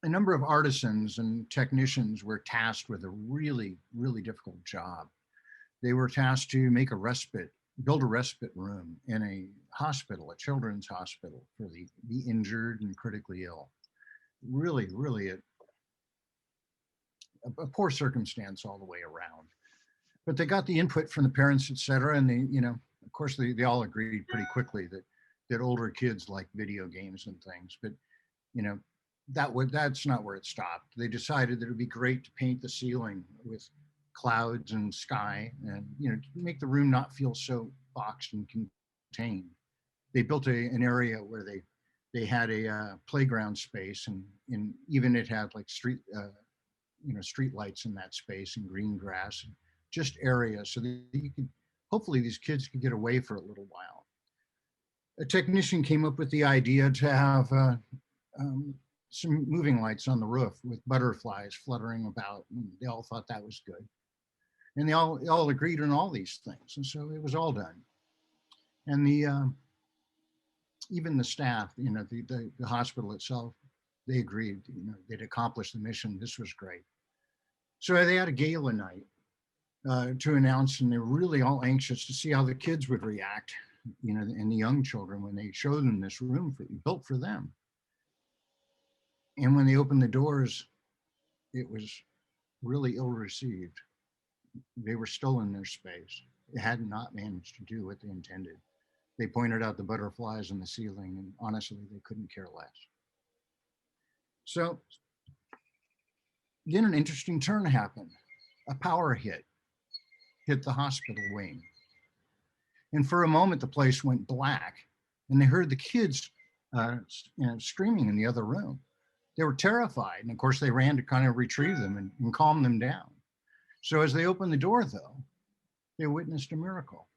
a number of artisans and technicians were tasked with a really, really difficult job. They were tasked to build a respite room in a hospital, a children's hospital for the injured and critically ill. Really, really a poor circumstance all the way around. But they got the input from the parents, et cetera, and they, of course, they all agreed pretty quickly that older kids like video games and things. But that's not where it stopped. They decided that it would be great to paint the ceiling with clouds and sky, and to make the room not feel so boxed and contained. They built an area where they had a playground space, and even it had like street lights in that space and green grass, and just areas so that you could, hopefully these kids could get away for a little while. A technician came up with the idea to have some moving lights on the roof with butterflies fluttering about, and they all thought that was good. And they all agreed on all these things, and so it was all done. And even the staff, the hospital itself, they agreed. They'd accomplished the mission. This was great. So they had a gala night to announce, and they were really all anxious to see how the kids would react, and the young children when they showed them this room built for them. And when they opened the doors, it was really ill received. They were still in their space. They had not managed to do what they intended. They pointed out the butterflies in the ceiling, and honestly, they couldn't care less. So then an interesting turn happened. A power hit the hospital wing. And for a moment, the place went black, and they heard the kids screaming in the other room. They were terrified, and of course, they ran to kind of retrieve them and calm them down. So as they opened the door, though, they witnessed a miracle.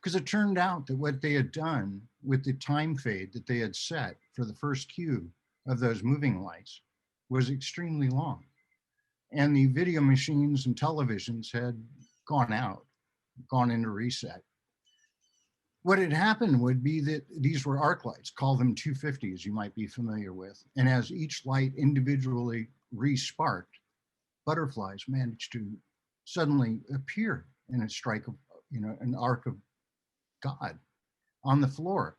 Because it turned out that what they had done with the time fade that they had set for the first cue of those moving lights was extremely long. And the video machines and televisions had gone into reset. What had happened would be that these were arc lights, call them 250s, you might be familiar with. And as each light individually re-sparked, butterflies managed to suddenly appear in a strike of, an arc of God on the floor.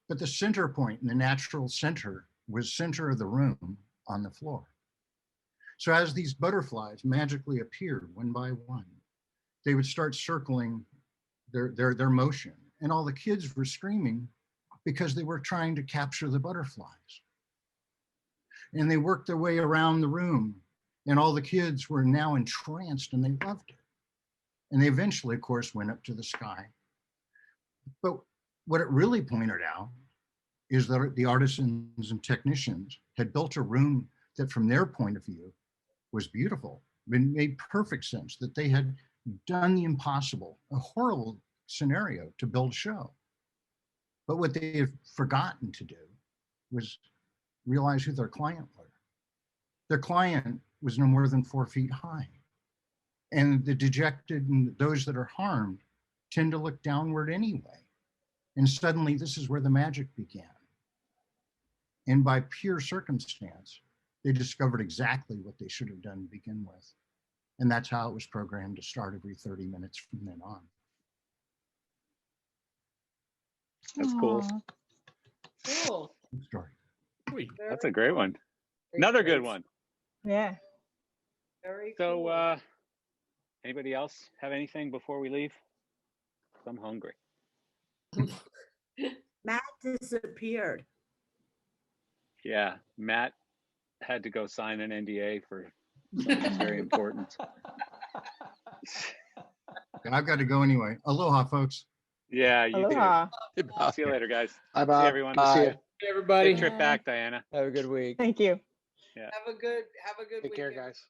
But the center point, and the natural center, was center of the room on the floor. So as these butterflies magically appeared one by one, they would start circling their motion. And all the kids were screaming because they were trying to capture the butterflies. And they worked their way around the room, and all the kids were now entranced, and they loved it. And they eventually, of course, went up to the sky. But what it really pointed out is that the artisans and technicians had built a room that from their point of view was beautiful. It made perfect sense that they had done the impossible, a horrible scenario to build a show. But what they had forgotten to do was realize who their client were. Their client was no more than 4 feet high. And the dejected and those that are harmed tend to look downward anyway. And suddenly this is where the magic began. And by pure circumstance, they discovered exactly what they should have done to begin with. And that's how it was programmed to start every 30 minutes from then on. That's cool. Cool. Good story. Sweet. That's a great one. Another good one. Yeah. Very So, cool. anybody else have anything before we leave? I'm hungry. Matt disappeared. Yeah, Matt had to go sign an NDA for something very important. And I've got to go anyway. Aloha, folks. Yeah, you Aloha. do. See you later, guys. Bye, See Bob. everyone. See you. Hey, everybody. Safe trip back, Diana. Have a good week. Thank you. Yeah. Have a good Take care, weekend. guys.